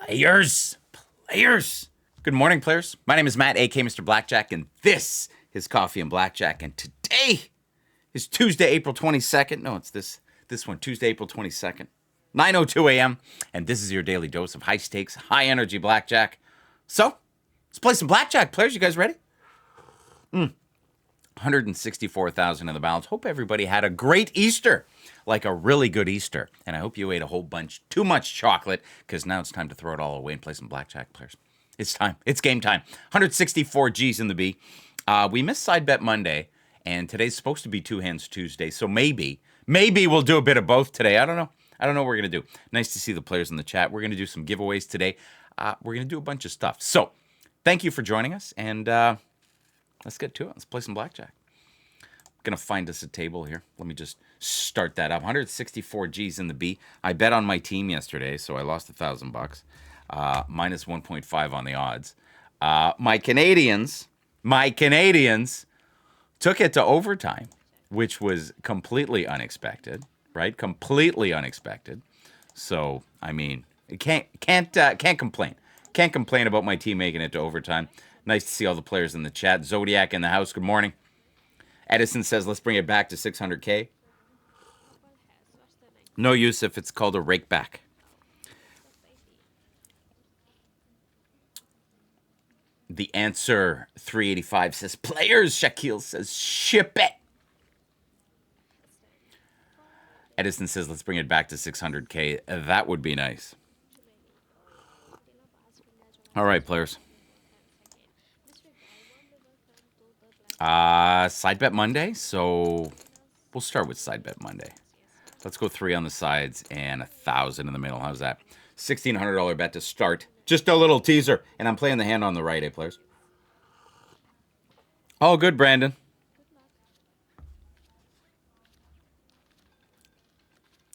Players. Good morning, players. My name is Matt, a.k.a. Mr. Blackjack, and this is Coffee and Blackjack. And today is Tuesday, April 22nd. No, it's this one, Tuesday, April 22nd, 9:02 a.m. And this is your daily dose of high stakes, high energy blackjack. So, let's play some blackjack, players. You guys ready? 164,000 in the balance. Hope everybody had a great Easter, like a really good Easter. And I hope you ate a whole bunch, too much chocolate, because now it's time to throw it all away and play some blackjack, players. It's time. It's game time. 164 G's in the B. We missed side bet Monday, and today's supposed to be two hands Tuesday. So maybe we'll do a bit of both today. I don't know what we're going to do. Nice to see the players in the chat. We're going to do some giveaways today. We're going to do a bunch of stuff. So thank you for joining us, and let's get to it. Let's play some blackjack. I'm going to find us a table here. Let me just start that up. 164 G's in the B. I bet on my team yesterday, so I lost $1,000. Minus 1.5 on the odds. My Canadians took it to overtime, which was completely unexpected, right? Completely unexpected. So, I mean, can't complain. Can't complain about my team making it to overtime. Nice to see all the players in the chat. Zodiac in the house. Good morning. Edison says, let's bring it back to 600K. No use if it's called a rake back. The answer 385 says players. Shaquille says ship it. Edison says let's bring it back to 600K. That would be nice. All right, players. Side bet Monday. So we'll start with side bet Monday. Let's go 3 on the sides and 1,000 in the middle. How's that? $1,600 bet to start. Just a little teaser. And I'm playing the hand on the right, players? All good, Brandon.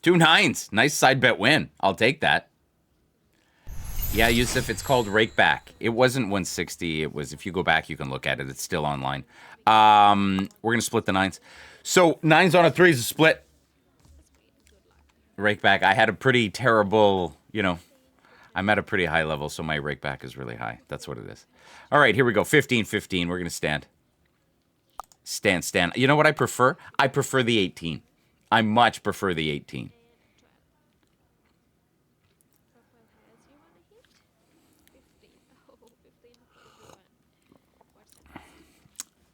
Two nines. Nice side bet win. I'll take that. Yeah, Yusuf, it's called rake back. It wasn't 160. It was, if you go back, you can look at it. It's still online. We're going to split the nines. So 9s on a 3 is a split. Rake back. I had a pretty terrible, I'm at a pretty high level, so my rake back is really high. That's what it is. All right, here we go. 15-15. We're going to stand. Stand. You know what I prefer? I prefer the 18. I much prefer the 18.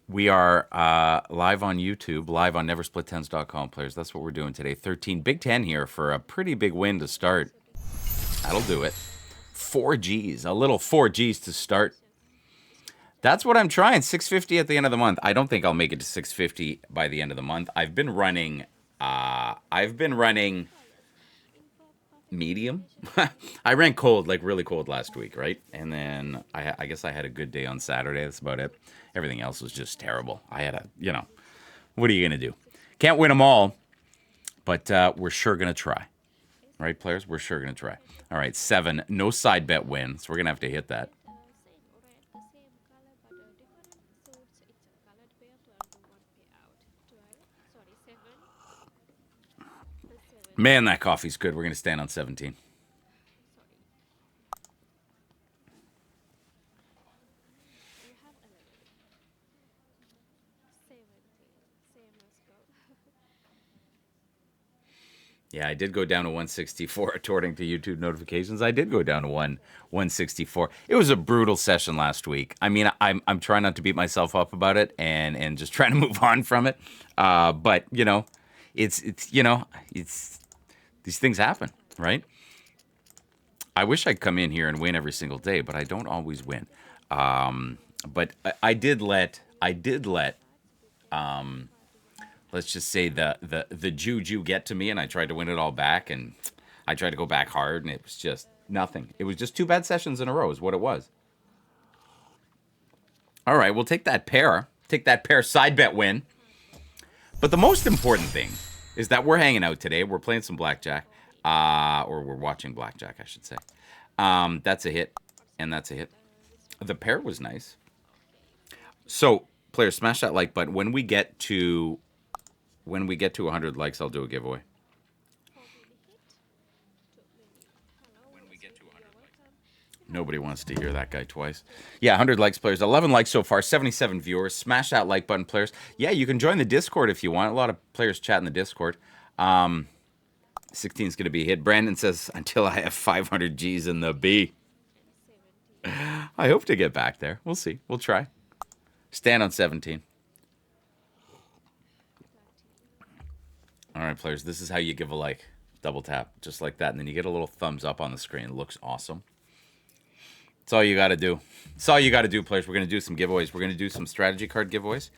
We are live on YouTube, live on neversplittens.com, players. That's what we're doing today. 13, Big 10 here for a pretty big win to start. That'll do it. 4 G's, a little 4 G's to start. That's what I'm trying, 650 at the end of the month. I don't think I'll make it to 650 by the end of the month. I've been running medium. I ran cold, like really cold last week, right? And then I guess I had a good day on Saturday. That's about it. Everything else was just terrible. I had what are you going to do? Can't win them all, but we're sure going to try. Right, players? We're sure going to try. All right, 7, no side bet win, so we're going to have to hit that. Man, that coffee's good. We're going to stand on 17. Yeah, I did go down to 164 according to YouTube notifications. I did go down to 164. It was a brutal session last week. I mean, I'm trying not to beat myself up about it and just trying to move on from it. But it's these things happen, right? I wish I'd come in here and win every single day, but I don't always win. But I did let let's just say the juju get to me, and I tried to win it all back, and I tried to go back hard, and it was just nothing. It was just 2 bad sessions in a row is what it was. All right, we'll take that pair. Take that pair side bet win. But the most important thing is that we're hanging out today. We're playing some blackjack, or we're watching blackjack, I should say. That's a hit, and that's a hit. The pair was nice. So, players, smash that like button. When we get to 100 likes, I'll do a giveaway. Nobody wants to hear that guy twice. Yeah, 100 likes, players. 11 likes so far, 77 viewers. Smash that like button, players. Yeah, you can join the Discord if you want. A lot of players chat in the Discord. 16 is going to be a hit. Brandon says, until I have 500 G's in the B. I hope to get back there. We'll see. We'll try. Stand on 17. All right, players. This is how you give a like. Double tap, just like that. And then you get a little thumbs up on the screen. It looks awesome. That's all you got to do. That's all you got to do, players. We're going to do some giveaways. We're going to do some strategy card giveaways.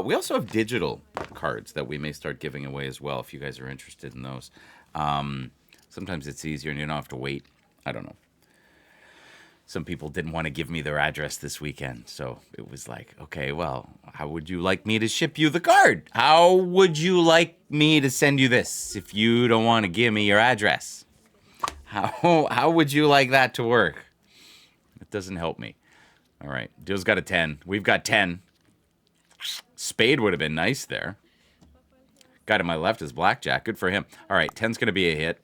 We also have digital cards that we may start giving away as well if you guys are interested in those. Sometimes it's easier and you don't have to wait. I don't know. Some people didn't want to give me their address this weekend. So it was like, okay, well, how would you like me to ship you the card? How would you like me to send you this if you don't want to give me your address? How would you like that to work? It doesn't help me. All right. Dill's got a 10. We've got 10. Spade would have been nice there. Guy to my left is Blackjack. Good for him. All right. 10's going to be a hit.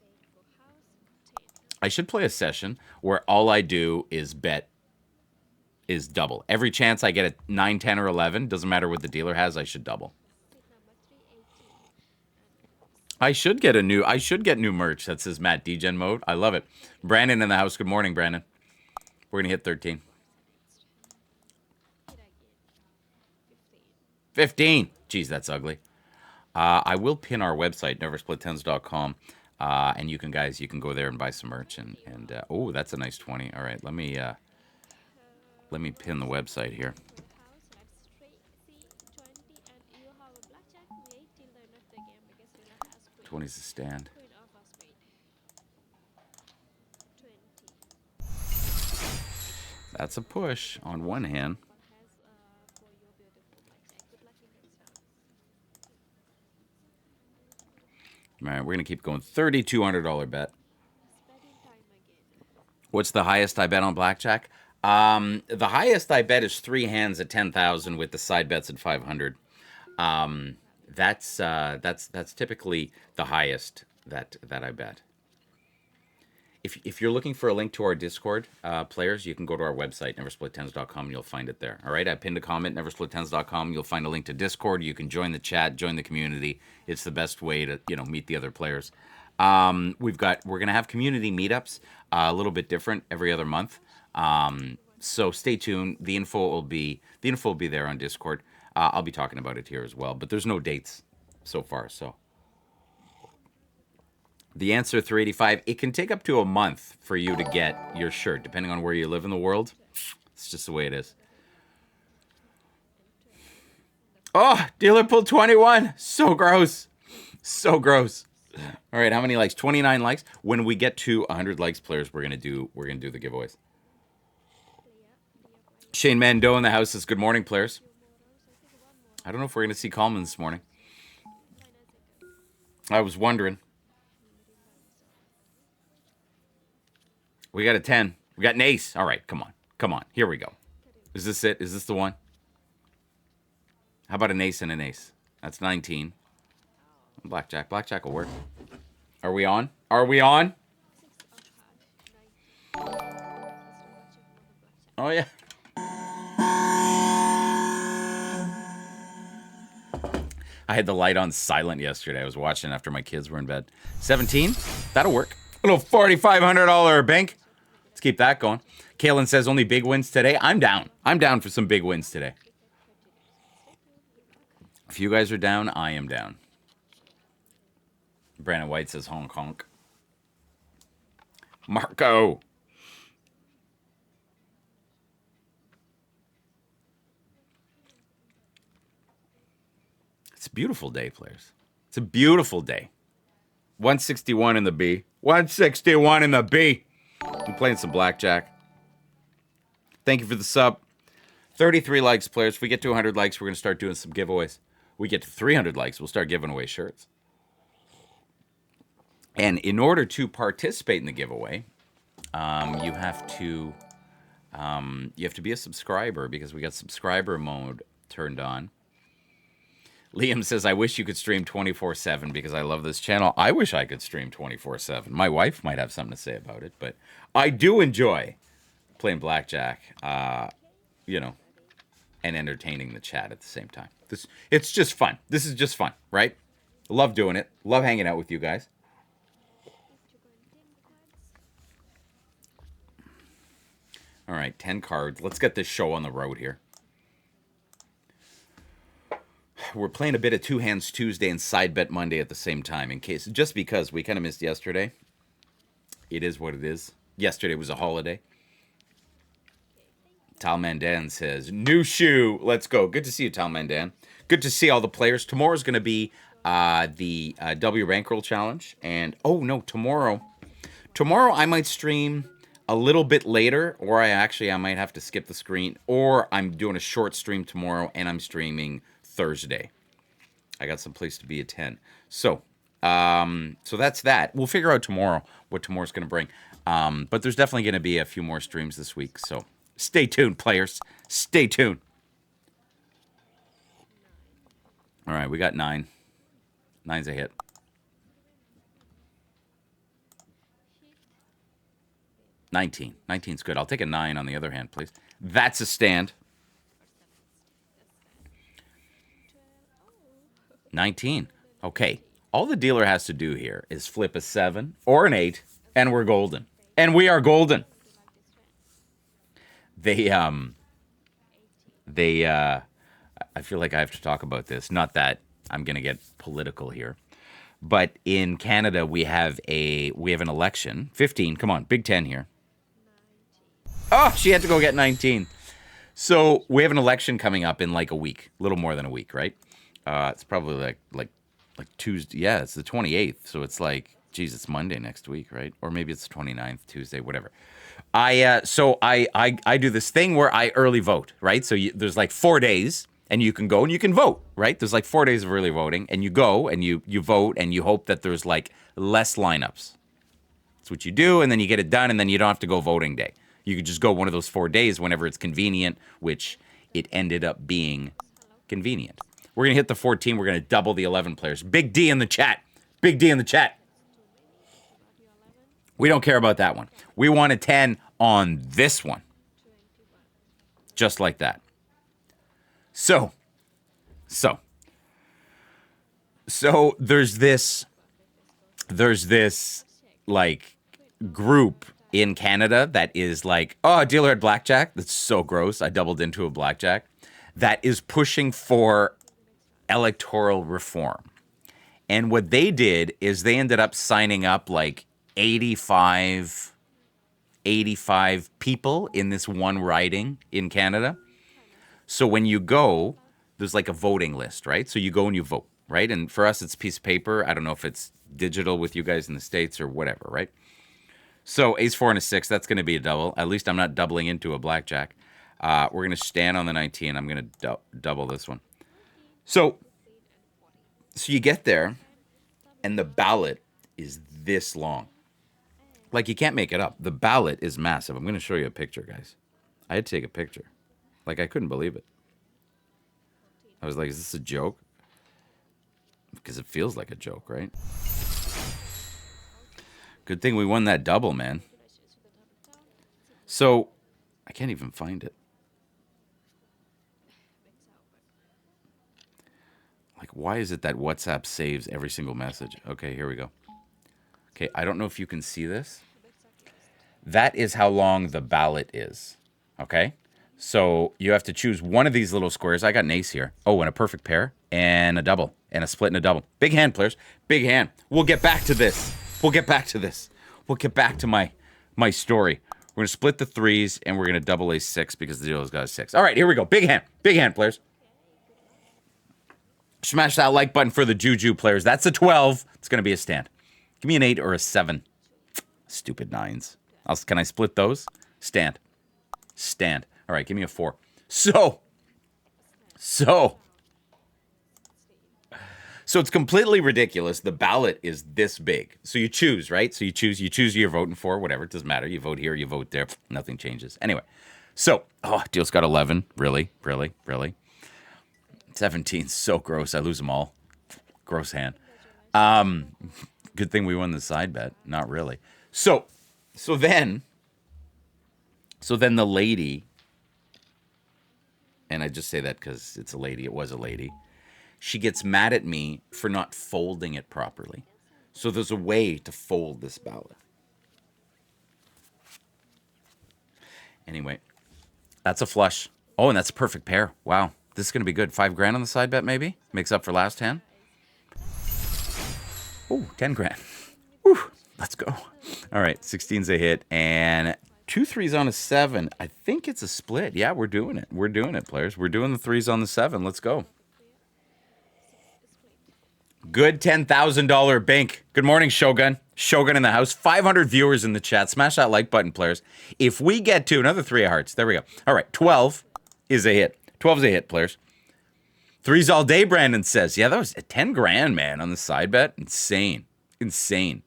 I should play a session where all I do is bet is double. Every chance I get a 9, 10, or 11, doesn't matter what the dealer has, I should double. I should get new merch that says Matt Degen mode. I love it. Brandon in the house. Good morning, Brandon. We're going to hit 13. 15. Jeez, that's ugly. I will pin our website, neversplittens.com. And you can go there and buy some merch. And oh, that's a nice 20. All right, let me pin the website here. 20's the stand. That's a push on one hand. All right, we're going to keep going. $3,200 bet. What's the highest I bet on Blackjack? The highest I bet is 3 hands at 10,000 with the side bets at 500. That's typically the highest that I bet. If you're looking for a link to our Discord, players, you can go to our website, neversplittens.com, and you'll find it there. All right, I pinned a comment, neversplittens.com. You'll find a link to Discord. You can join the chat, join the community. It's the best way to meet the other players. We're gonna have community meetups, a little bit different every other month. So stay tuned. The info will be there on Discord. I'll be talking about it here as well, but there's no dates so far. So. The answer, 385. It can take up to a month for you to get your shirt, depending on where you live in the world. It's just the way it is. Oh, dealer pulled 21. So gross. So gross. All right, how many likes? 29 likes. When we get to 100 likes, players, we're gonna do the giveaways. Shane Mando in the house says, good morning, players. I don't know if we're gonna see Coleman this morning. I was wondering. We got a 10. We got an ace. All right, come on. Come on. Here we go. Is this it? Is this the one? How about an ace and an ace? That's 19. Blackjack. Blackjack will work. Are we on? Are we on? Oh, yeah. I had the light on silent yesterday. I was watching after my kids were in bed. 17. That'll work. A little $4,500 bank. Let's keep that going. Kaylin says only big wins today. I'm down. I'm down for some big wins today. If you guys are down, I am down. Brandon White says Hong Kong. Marco. It's a beautiful day, players. It's a beautiful day. 161 in the B. 161 in the B. I'm playing some blackjack. Thank you for the sub. 33 likes, players. If we get to 100 likes, we're going to start doing some giveaways. We get to 300 likes, we'll start giving away shirts. And in order to participate in the giveaway, you have to be a subscriber because we got subscriber mode turned on. Liam says, I wish you could stream 24/7 because I love this channel. I wish I could stream 24/7. My wife might have something to say about it, but I do enjoy playing blackjack, you know, and entertaining the chat at the same time. It's just fun. This is just fun, right? Love doing it. Love hanging out with you guys. All right, 10 cards. Let's get this show on the road here. We're playing a bit of Two Hands Tuesday and Side Bet Monday at the same time, in case, just because we kind of missed yesterday. It is what it is. Yesterday was a holiday. Tal Mandan says, new shoe. Let's go. Good to see you, Tal Mandan. Good to see all the players. Tomorrow's going to be the W Bankroll Challenge. And, oh, no, tomorrow I might stream a little bit later, or I might have to skip the screen, or I'm doing a short stream tomorrow, and I'm streaming Thursday. I got some place to be at 10. So that's that. We'll figure out tomorrow what tomorrow's going to bring. But there's definitely going to be a few more streams this week. So stay tuned, players. Stay tuned. All right, we got 9. 9's a hit. 19. 19's good. I'll take a 9 on the other hand, please. That's a stand. 19. Okay. All the dealer has to do here is flip a 7 or an 8, and we're golden. And we are golden. I feel like I have to talk about this. Not that I'm going to get political here. But in Canada, we have an election. 15, come on, Big 10 here. Oh, she had to go get 19. So we have an election coming up in like a week, a little more than a week, right? It's probably like Tuesday. Yeah, it's the 28th. So it's like, geez, it's Monday next week, right? Or maybe it's the 29th, Tuesday, whatever. I do this thing where I early vote, right? So there's like 4 days, and you can go and you can vote, right? There's like 4 days of early voting, and you go and you vote, and you hope that there's like less lineups. That's what you do, and then you get it done, and then you don't have to go voting day. You could just go one of those 4 days whenever it's convenient, which it ended up being convenient. We're going to hit the 14. We're going to double the 11 players. Big D in the chat. Big D in the chat. We don't care about that one. We want a 10 on this one. Just like that. So there's this like group in Canada that is like, oh, a dealer at Blackjack. That's so gross. I doubled into a Blackjack. That is pushing for electoral reform. And what they did is they ended up signing up like 85 people in this one riding in Canada. So when you go, there's like a voting list, right? So you go and you vote, right? And for us, it's a piece of paper. I don't know if it's digital with you guys in the States or whatever, right? So ace 4 and a 6, that's going to be a double. At least I'm not doubling into a blackjack. We're going to stand on the 19. I'm going to double this one. So you get there, and the ballot is this long. Like, you can't make it up. The ballot is massive. I'm going to show you a picture, guys. I had to take a picture. Like, I couldn't believe it. I was like, is this a joke? Because it feels like a joke, right? Good thing we won that double, man. So, I can't even find it. Like, why is it that WhatsApp saves every single message? Okay, here we go. Okay, I don't know if you can see this. That is how long the ballot is. Okay? So, you have to choose one of these little squares. I got an ace here. Oh, and a perfect pair. And a double. And a split and a double. Big hand, players. Big hand. We'll get back to this. We'll get back to this. We'll get back to my story. We're going to split the 3s, and we're going to double a 6 because the dealer's got a 6. All right, here we go. Big hand. Big hand, players. Smash that like button for the Juju players. That's a 12. It's going to be a stand. Give me an 8 or a 7. Stupid 9s. Can I split those? Stand. Stand. All right, give me a 4. So it's completely ridiculous. The ballot is this big. So you choose, right? So you choose who you're voting for, whatever. It doesn't matter. You vote here, you vote there. Nothing changes. Anyway, so, deal's got 11. Really? 17, so gross. I lose them all. Gross hand. Good thing we won the side bet. Not really. So So then the lady, and I just say that because it's a lady, it was a lady, she gets mad at me for not folding it properly. So there's a way to fold this ballot. Anyway, that's a flush. Oh, and that's a perfect pair. Wow. This is going to be good. $5,000 on the side bet, maybe? Makes up for last hand. Oh, 10 grand. Whew, let's go. All right, 16's a hit, and 2 threes on a 7. I think it's a split. Yeah, we're doing it. We're doing it, players. We're doing the 3s on the 7. Let's go. Good $10,000 bank. Good morning, Shogun. Shogun in the house. 500 viewers in the chat. Smash that like button, players. If we get to another 3 of hearts, there we go. All right, 12 is a hit. 12 is a hit, players. 3s all day, Brandon says. Yeah, that was 10 grand, man, on the side bet. Insane. Insane.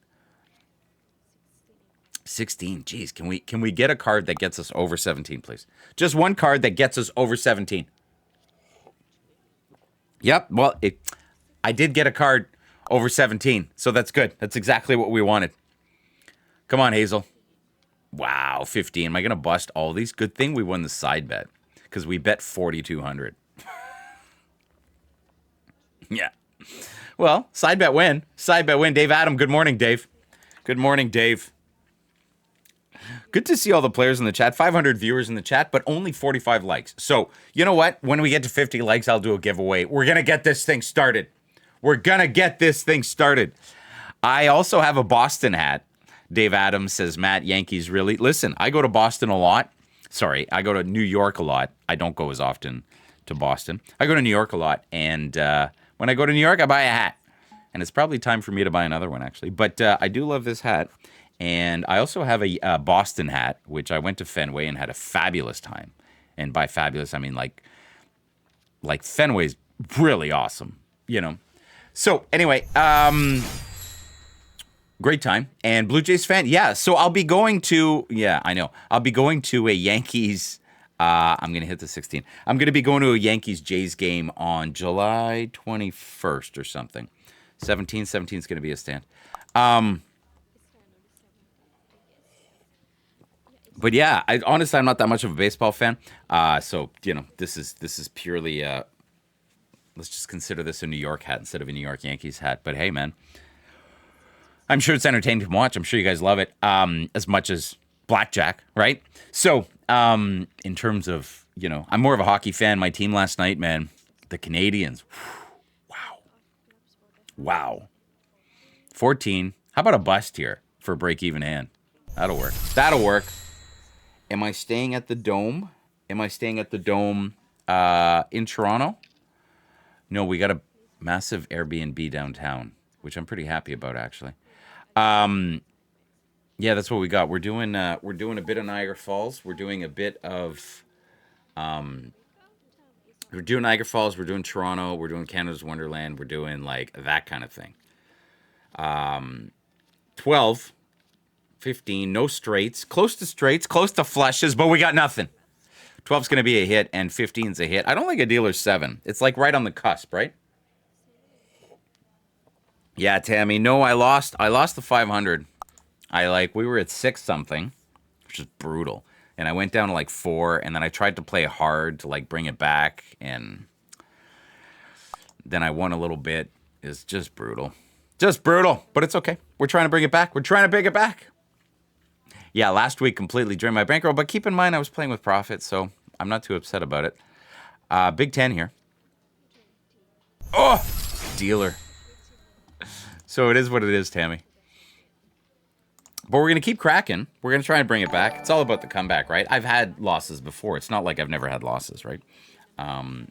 16. Jeez, can we get a card that gets us over 17, please? Just one card that gets us over 17. Yep, well, I did get a card over 17, so that's good. That's exactly what we wanted. Come on, Hazel. Wow, 15. Am I going to bust all these? Good thing we won the side bet, because we bet 4,200. Yeah. Well, side bet win. Side bet win. Dave Adam, good morning, Dave. Good morning, Dave. Good to see all the players in the chat. 500 viewers in the chat, but only 45 likes. So, you know what? When we get to 50 likes, I'll do a giveaway. We're going to get this thing started. We're going to get this thing started. I also have a Boston hat. Dave Adams says, Matt, Yankees really? Listen, I go to Boston a lot. Sorry, I go to New York a lot. I don't go as often to Boston. I go to New York a lot, and when I go to New York, I buy a hat. And it's probably time for me to buy another one, actually. But I do love this hat. And I also have a Boston hat, which I went to Fenway and had a fabulous time. And by fabulous, I mean like Fenway's really awesome, you know. So anyway, great time. And Blue Jays fan, yeah. So I'll be going to, yeah, I know. I'll be going to a Yankees, I'm going to hit the 16. I'm going to be going to a Yankees-Jays game on July 21st or something. 17 is going to be a stand. But yeah, honestly, I'm not that much of a baseball fan. So, you know, this is purely, let's just consider this a New York hat instead of a New York Yankees hat. But hey, man, I'm sure it's entertaining to watch. I'm sure you guys love it as much as Blackjack, right? So, in terms of, you know, I'm more of a hockey fan. My team last night, man, the Canadians. Wow. 14. How about a bust here for a break-even hand? That'll work. That'll work. Am I staying at the Dome? Am I staying at the Dome in Toronto? No, we got a massive Airbnb downtown, which I'm pretty happy about, actually. Yeah, that's what we got. We're doing a bit of Niagara Falls. We're doing a bit of we're doing Niagara Falls. We're doing Toronto. We're doing Canada's Wonderland. We're doing like that kind of thing. 12. 15, no straights, close to flushes, but we got nothing. 12's going to be a hit, and 15's a hit. I don't like a dealer 7. It's like right on the cusp, right? Yeah, Tammy, no, I lost the 500. We were at 6 something, which is brutal. And I went down to like 4, and then I tried to play hard to like bring it back, and then I won a little bit. It's just brutal. Just brutal, but it's okay. We're trying to bring it back. Yeah, last week completely drained my bankroll, but keep in mind I was playing with profit, so I'm not too upset about it. Big 10 here. Oh, dealer. So it is what it is, Tammy. But we're going to keep cracking. We're going to try and bring it back. It's all about the comeback, right? I've had losses before. It's not like I've never had losses, right? All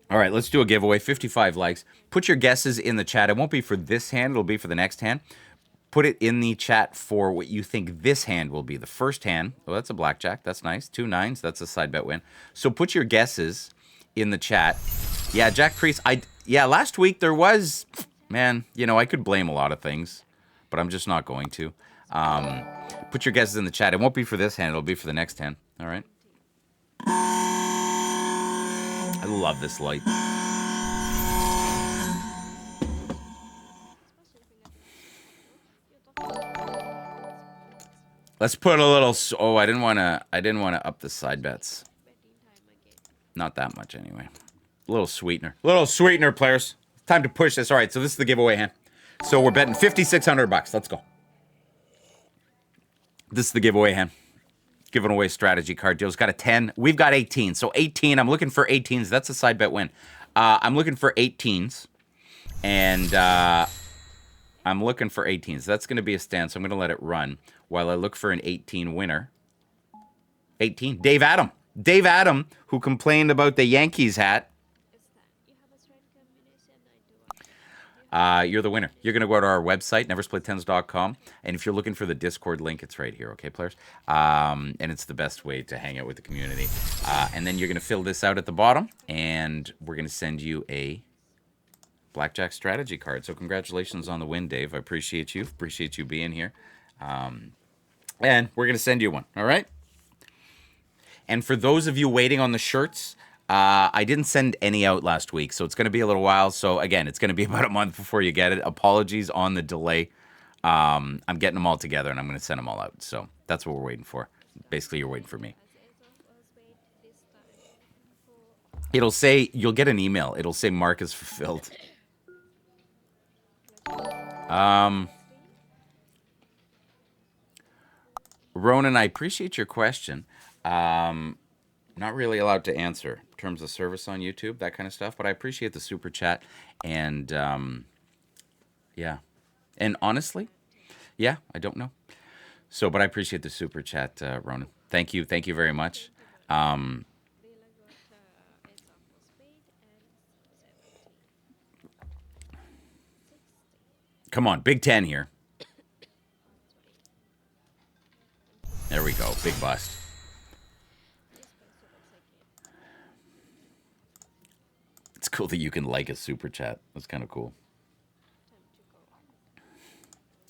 right, let's do a giveaway. 55 likes. Put your guesses in the chat. It won't be for this hand. It'll be for the next hand. Put it in the chat for what you think this hand will be. The first hand, oh, that's a blackjack. That's nice. 2 9s. That's a side bet win. So put your guesses in the chat. Yeah, Jack Priest. Last week there was, man, you know, I could blame a lot of things, but I'm just not going to. Put your guesses in the chat. It won't be for this hand. It'll be for the next hand. All right. I love this light. Let's put a little. Oh, I didn't want to. I didn't want to up the side bets. Not that much anyway. A little sweetener. Little sweetener, players. Time to push this. All right, so this is the giveaway hand. So we're betting $5,600. Let's go. This is the giveaway hand. Giving away strategy card deals. Got a 10. We've got 18. So 18. I'm looking for 18s. That's a side bet win. I'm looking for 18s. And I'm looking for 18s. That's going to be a stand. So I'm going to let it run while I look for an 18 winner. 18. Dave Adam. Dave Adam, who complained about the Yankees hat. You're the winner. You're going to go to our website, neversplittens.com. And if you're looking for the Discord link, it's right here, okay, players? And it's the best way to hang out with the community. And then you're going to fill this out at the bottom, and we're going to send you a Blackjack strategy card. So congratulations on the win, Dave. I appreciate you. Appreciate you being here. And we're going to send you one, all right? And for those of you waiting on the shirts, I didn't send any out last week, so it's going to be a little while. So, again, it's going to be about a month before you get it. Apologies on the delay. I'm getting them all together, and I'm going to send them all out. So that's what we're waiting for. Basically, you're waiting for me. It'll say, you'll get an email. It'll say mark is fulfilled. Ronan, I appreciate your question. Not really allowed to answer in terms of service on YouTube, that kind of stuff, but I appreciate the super chat. And yeah. And honestly, yeah, I don't know. So, but I appreciate the super chat, Ronan. Thank you. Thank you very much. Come on, Big 10 here. There we go. Big bust. It's cool that you can like a super chat. That's kind of cool.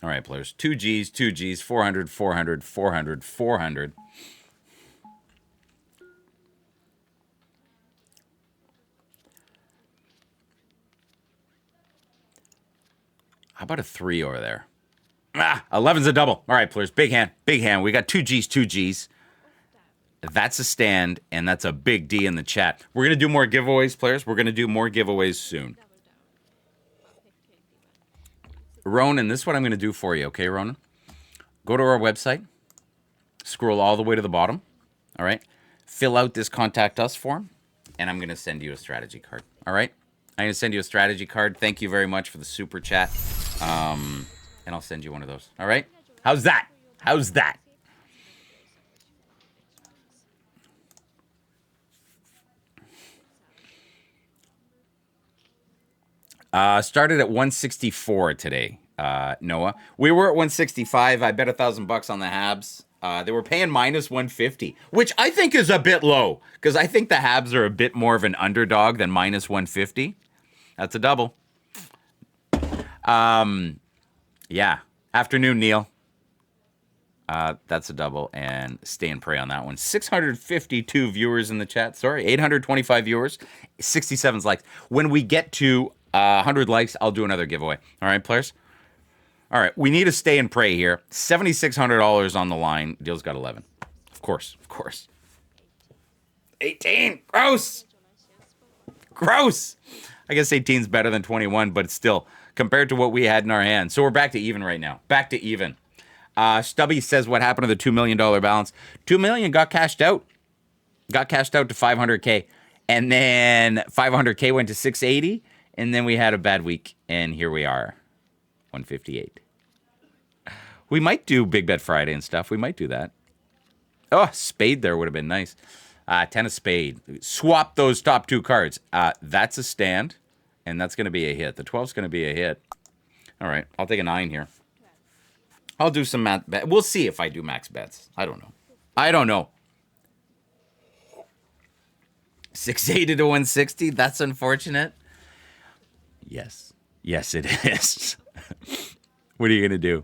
All right, players. 2 Gs, 2 Gs, 400, 400, 400, 400. How about a 3 over there? 11's a double. All right, players. Big hand. Big hand. We got 2 Gs, 2 Gs. That's a stand, and that's a big D in the chat. We're going to do more giveaways, players. We're going to do more giveaways soon. Ronan, this is what I'm going to do for you, okay, Ronan? Go to our website. Scroll all the way to the bottom. All right? Fill out this Contact Us form, and I'm going to send you a strategy card. All right? I'm going to send you a strategy card. Thank you very much for the super chat. And I'll send you one of those. All right? How's that? How's that? Started at 164 today, Noah. We were at 165. I bet $1,000 on the Habs. They were paying minus 150, which I think is a bit low because I think the Habs are a bit more of an underdog than minus 150. That's a double. Yeah. Afternoon, Neil. That's a double, and stay and pray on that one. 652 viewers in the chat. Sorry, 825 viewers, 67 likes. When we get to 100 likes, I'll do another giveaway. All right, players? All right, we need to stay and pray here. $7,600 on the line. Deal's got 11. Of course, of course. 18. Gross. Gross. I guess 18's better than 21, but it's still compared to what we had in our hands. So we're back to even right now. Back to even. Stubby says what happened to the $2 million balance. $2 million got cashed out. Got cashed out to $500K. And then $500K went to $680. And then we had a bad week. And here we are. $158. We might do Big Bet Friday and stuff. We might do that. Oh, spade there would have been nice. 10 of spade. Swap those top two cards. That's a stand. And that's going to be a hit. The 12's going to be a hit. All right. I'll take a 9 here. I'll do some max bet. We'll see if I do max bets. I don't know. I don't know. 680 to 160. That's unfortunate. Yes. Yes, it is. What are you going to do?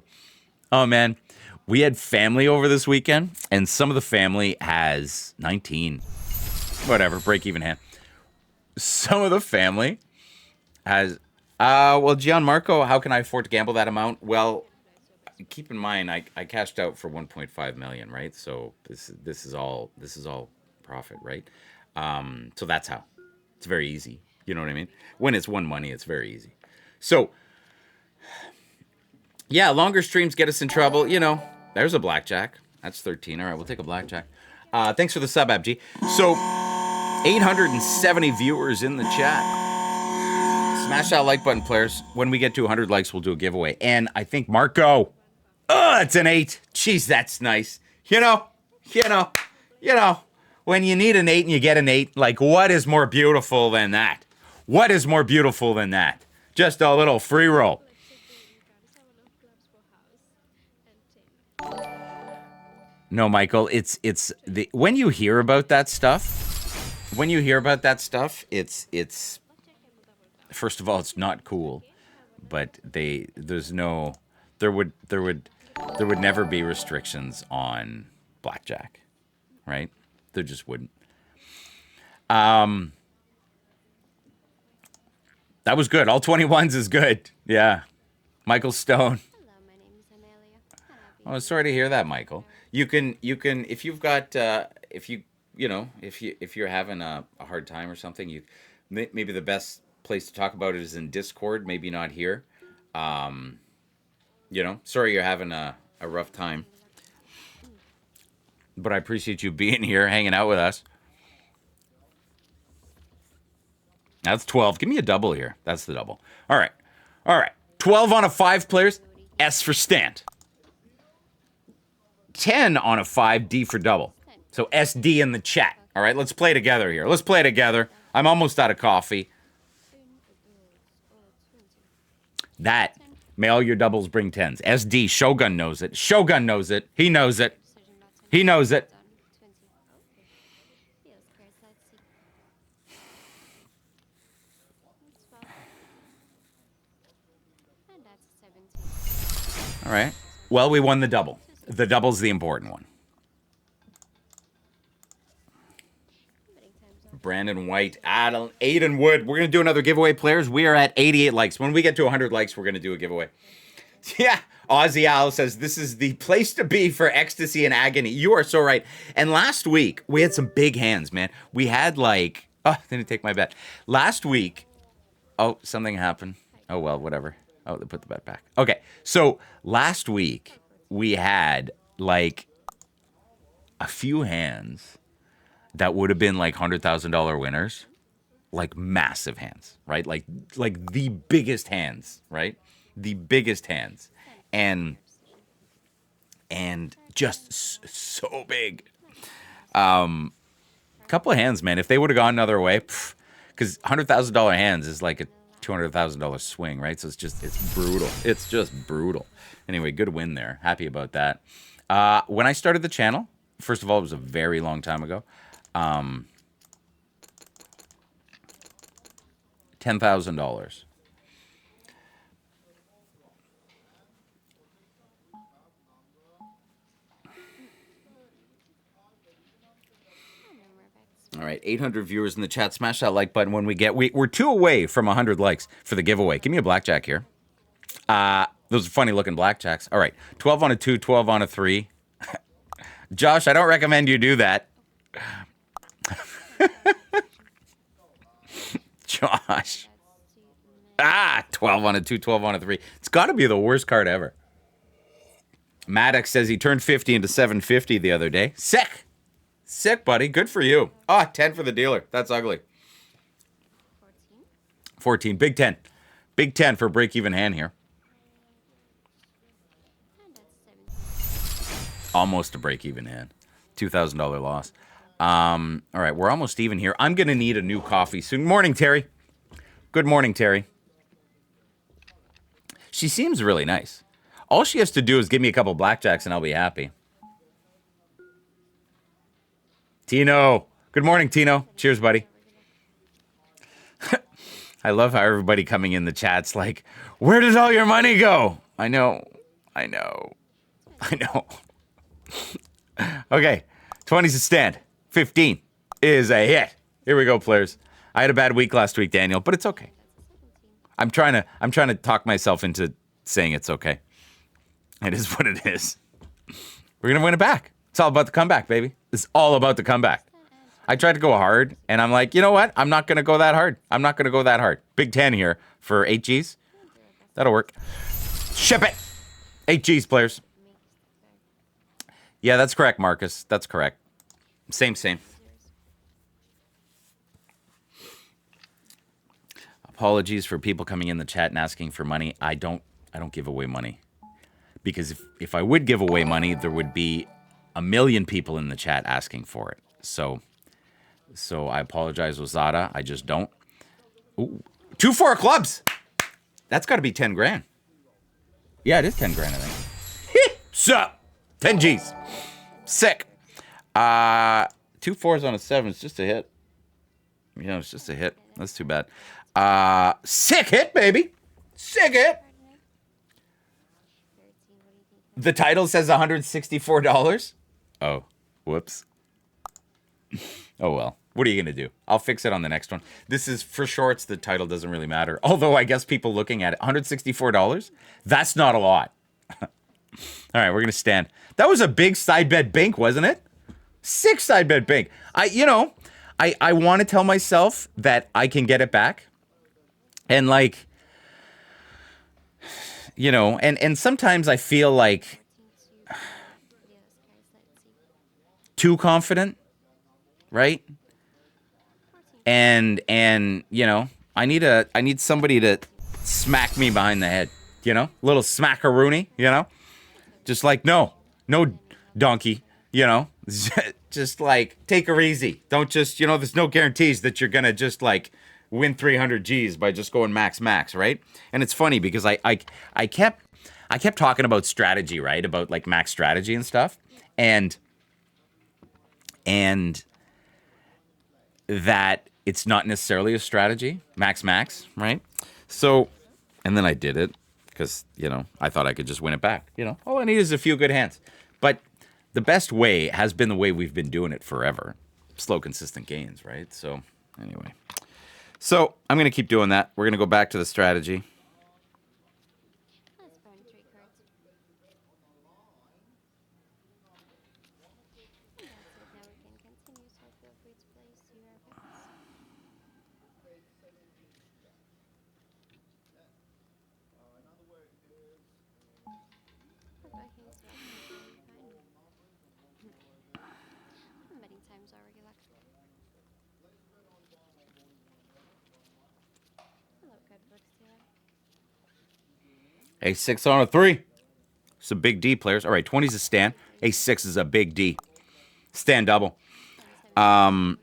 Oh, man. We had family over this weekend, and some of the family has 19. Whatever. Break even hand. Some of the family has... well, Gianmarco, how can I afford to gamble that amount? Well... keep in mind, I cashed out for 1.5 million, right? So this is all profit, right? So that's how. It's very easy. You know what I mean? When it's one money, it's very easy. So yeah, longer streams get us in trouble. You know, there's a blackjack. That's 13. All right, we'll take a blackjack. Thanks for the sub, Abji. So 870 viewers in the chat. Smash that like button, players. When we get to 100 likes, we'll do a giveaway. And I think Marco, it's an 8. Jeez, that's nice. You know, when you need an 8 and you get an 8, like, what is more beautiful than that? What is more beautiful than that? Just a little free roll. No, Michael, it's the when you hear about that stuff, it's first of all, it's not cool, but there would never be restrictions on blackjack, right? There just wouldn't. That was good. All 21s is good. Yeah. Michael Stone. Hello, my name is Amelia. Oh, sorry to hear that, Michael. You can if you've got if you're having a hard time or something, maybe the best place to talk about it is in Discord, maybe not here. Sorry you're having a rough time. But I appreciate you being here, hanging out with us. That's 12. Give me a double here. That's the double. All right. 12 on a 5, players. S for stand. 10 on a 5, D for double. So SD in the chat. All right, let's play together here. Let's play together. I'm almost out of coffee. That. May all your doubles bring 10s. SD. Shogun knows it. Shogun knows it. He knows it. He knows it. All right. Well, we won the double. The double's the important one. Brandon White, Adam, Aiden Wood. We're going to do another giveaway, players. We are at 88 likes. When we get to 100 likes, we're going to do a giveaway. Yeah. Ozzy Owl says, this is the place to be for ecstasy and agony. You are so right. And last week, we had some big hands, man. We had didn't take my bet. Last week, something happened. Oh, well, whatever. Oh, they put the bet back. Okay. So last week, we had a few hands that would have been $100,000 winners, massive hands, right? Like the biggest hands, right? The biggest hands, and just so big. Couple of hands, man. If they would have gone another way, because $100,000 hands is like a $200,000 swing, right? So it's brutal. It's just brutal. Anyway, good win there. Happy about that. When I started the channel, first of all, it was a very long time ago. $10,000. All right, 800 viewers in the chat. Smash that like button when we're 2 away from 100 likes for the giveaway. Give me a blackjack here. Those are funny looking blackjacks. All right, 12 on a 2, 12 on a 3. Josh, I don't recommend you do that. Josh. 12 on a 2, 12 on a 3. It's got to be the worst card ever. Maddox says he turned 50 into 750 the other day. Sick. Sick, buddy. Good for you. 10 for the dealer. That's ugly. 14. Big 10. Big 10 for break-even hand here. Almost a break-even hand. $2,000 loss. All right, we're almost even here. I'm going to need a new coffee soon. Morning, Terry. Good morning, Terry. She seems really nice. All she has to do is give me a couple blackjacks and I'll be happy. Tino. Good morning, Tino. Cheers, buddy. I love how everybody coming in the chat's like, where does all your money go? I know. Okay, 20's a stand. 15 is a hit. Here we go, players. I had a bad week last week, Daniel, but it's okay. I'm trying to talk myself into saying it's okay. It is what it is. We're going to win it back. It's all about the comeback, baby. It's all about the comeback. I tried to go hard, and I'm like, you know what? I'm not going to go that hard. I'm not going to go that hard. Big 10 here for 8 Gs. That'll work. Ship it. 8 Gs, players. Yeah, that's correct, Marcus. That's correct. Same. Apologies for people coming in the chat and asking for money. I don't give away money. Because if I would give away money, there would be a million people in the chat asking for it. So I apologize, Wazada. I just don't. Ooh. 2-4 clubs. That's got to be 10 grand. Yeah, it is 10 grand, I think. Sup? 10 Gs. Sick. 2 4s on a 7 is just a hit. You know, it's just a hit. That's too bad. Sick hit, baby. Sick hit. The title says $164. Oh, whoops. Oh, well. What are you going to do? I'll fix it on the next one. This is, for shorts, the title doesn't really matter. Although, I guess people looking at it, $164? That's not a lot. All right, we're going to stand. That was a big side bet bank, wasn't it? 6 side bet bank. I want to tell myself that I can get it back. And like, you know, and sometimes I feel like too confident, right? And you know, I need somebody to smack me behind the head, you know? A little smackaroony, you know? Just like, no donkey, you know? Just like, take her easy. Don't just, you know, there's no guarantees that you're going to just like win 300 Gs by just going max, right? And it's funny because I kept talking about strategy, right? About like max strategy and stuff. And that it's not necessarily a strategy, max, right? So, and then I did it because, you know, I thought I could just win it back. You know, all I need is a few good hands. But the best way has been the way we've been doing it forever. Slow, consistent gains, right? So, anyway. So, I'm going to keep doing that. We're going to go back to the strategy. A6 on a 3. It's a big D, players. All right, 20's a stand. A6 is a big D. Stand double. Ooh!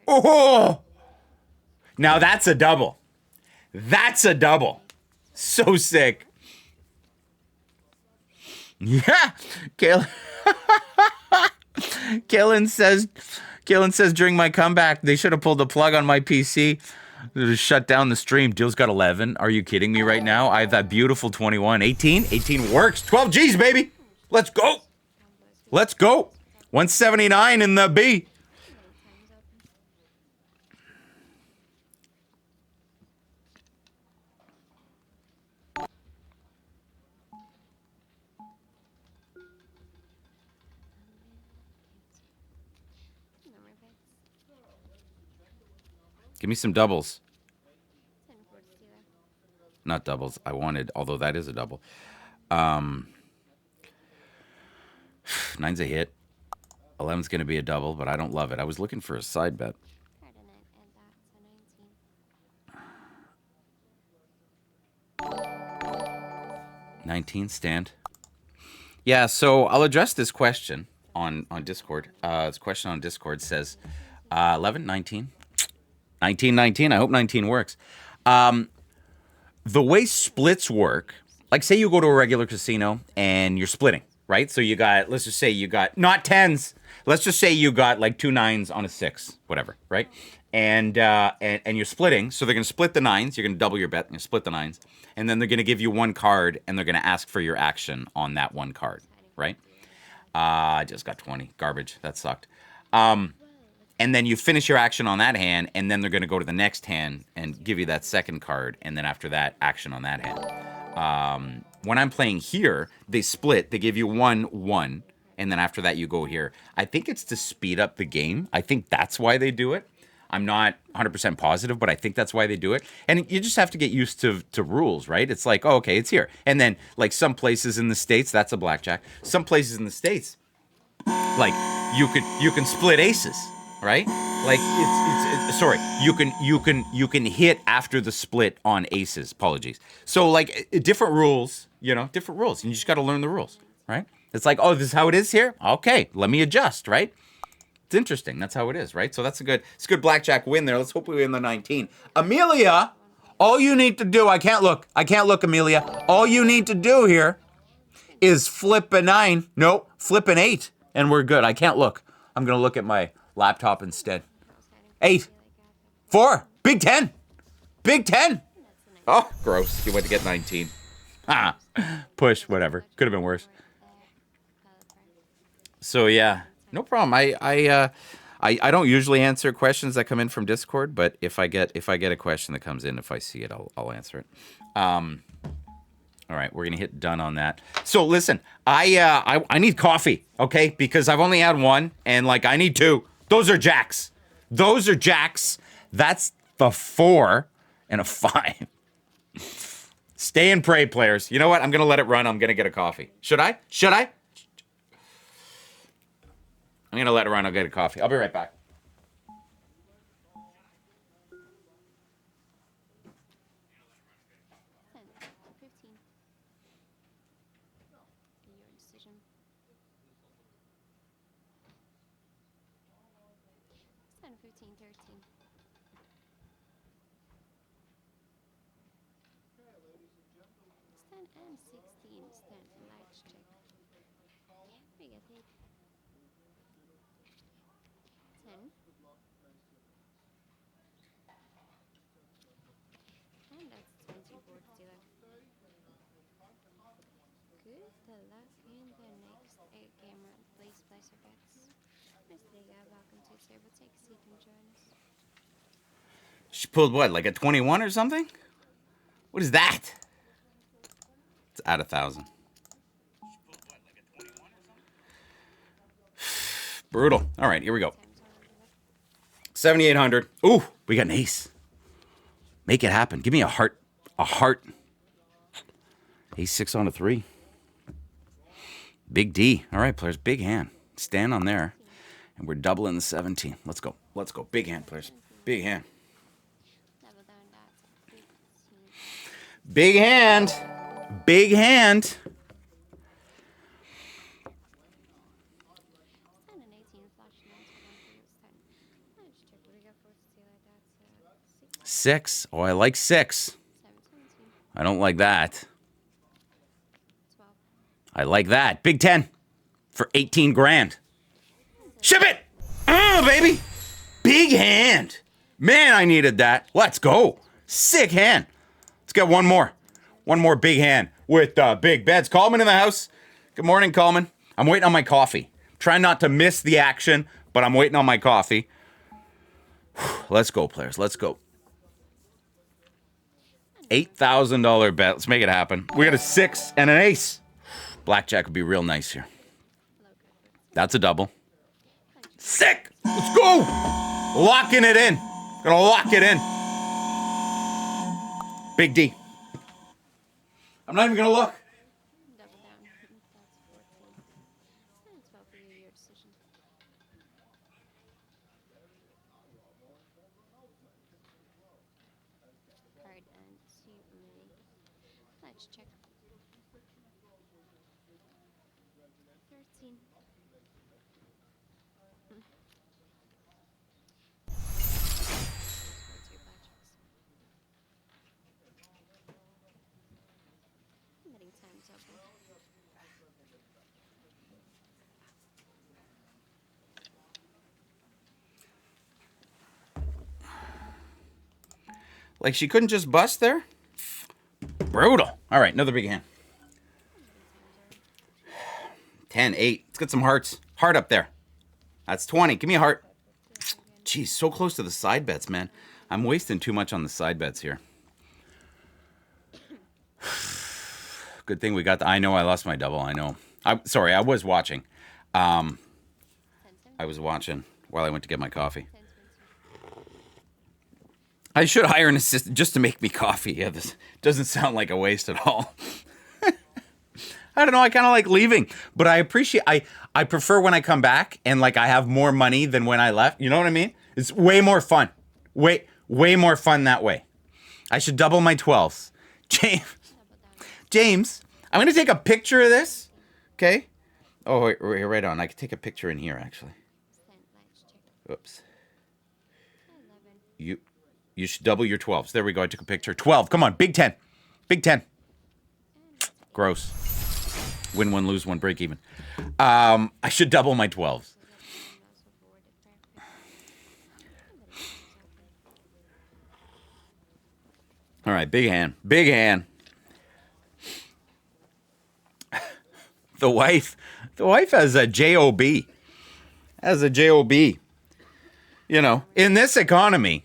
Oh! Now that's a double. That's a double. So sick. Yeah. Kalen says during my comeback, they should have pulled the plug on my PC. Shut down the stream. Dill's got 11. Are you kidding me right now? I have that beautiful 21. 18? 18 works. 12 Gs, baby. Let's go. Let's go. 179 in the B. Give me some doubles. Not doubles. I wanted, although that is a double. 9's a hit. 11's going to be a double, but I don't love it. I was looking for a side bet. 19 stand. Yeah, so I'll address this question on Discord. This question on Discord says 11, 19. 19. I hope 19 works. The way splits work, like say you go to a regular casino and you're splitting, right? So you got, let's just say you got, not 10s. Let's just say you got like 2 9s on a 6, whatever, right? And you're splitting. So they're going to split the 9s. You're going to double your bet and you split the 9s. And then they're going to give you one card and they're going to ask for your action on that one card, right? I just got 20. Garbage. That sucked. and then you finish your action on that hand, and then they're going to go to the next hand and give you that second card, and then after that, action on that hand. When I'm playing here, they split. They give you 1-1, and then after that, you go here. I think it's to speed up the game. I think that's why they do it. I'm not 100% positive, but I think that's why they do it. And you just have to get used to rules, right? It's like, oh, okay, it's here. And then, like, some places in the States, that's a blackjack. Some places in the States, like, you can split aces, right? Like, it's sorry, you can hit after the split on aces. Apologies. So, like, different rules, different rules. And you just got to learn the rules, right? It's like, oh, this is how it is here? Okay, let me adjust, right? It's interesting. That's how it is, right? So it's a good blackjack win there. Let's hope we win the 19. Amelia, all you need to do, I can't look, Amelia. All you need to do here is flip a 9. No, flip an 8, and we're good. I can't look. I'm going to look at my laptop instead. 8. 4. Big 10. Big 10. Oh, gross. You went to get 19. Ah, push, whatever. Could have been worse. So, yeah. No problem. I don't usually answer questions that come in from Discord, but if I get a question that comes in, if I see it, I'll answer it. All right, we're gonna hit done on that. So listen, I need coffee, okay? Because I've only had one, and like I need 2. Those are jacks. Those are jacks. That's the 4 and a 5. Stay and pray, players. You know what? I'm gonna let it run. I'm gonna get a coffee. Should I? I'm going to let it run. I'll get a coffee. I'll be right back. She pulled what, like a 21 or something? What is that? It's at 1,000. Brutal. All right, here we go. 7,800. Ooh, we got an ace. Make it happen. Give me a heart. A heart. Ace 6 on a 3. Big D. All right, players. Big hand. Stand on there. And we're doubling the 17. Let's go. Let's go. Big hand, players. Big hand. Big hand. Big hand. Six. Oh, I like 6. I don't like that. I like that. Big 10 for 18 grand. Ship it. Oh, baby. Big hand. Man, I needed that. Let's go. Sick hand. Let's get one more. One more big hand with big bets. Coleman in the house. Good morning, Coleman. I'm waiting on my coffee. Trying not to miss the action, but I'm waiting on my coffee. Let's go, players. Let's go. $8,000 bet. Let's make it happen. We got a 6 and an ace. Blackjack would be real nice here. That's a double. Sick. Let's go. Locking it in. Gonna lock it in. Big D. I'm not even gonna look. Like she couldn't just bust there? Brutal. All right, another big hand. 10, 8. Let's get some hearts. Heart up there. That's 20. Give me a heart. Geez, so close to the side bets, man. I'm wasting too much on the side bets here. Good thing we got the... I know I lost my double. I know. Sorry, I was watching. I was watching while I went to get my coffee. I should hire an assistant just to make me coffee. Yeah, this doesn't sound like a waste at all. I don't know. I kind of like leaving, but I appreciate... I prefer when I come back and like I have more money than when I left. You know what I mean? It's way more fun. Way more fun that way. I should double my 12s. James, I'm going to take a picture of this. Okay? Oh, wait, right on. I could take a picture in here, actually. Oops. You should double your 12s. There we go. I took a picture. 12. Come on. Big 10. Big 10. Gross. Win one, lose one, break even. I should double my 12s. All right, big hand. Big hand. The wife has a job. Has a job. You know, in this economy.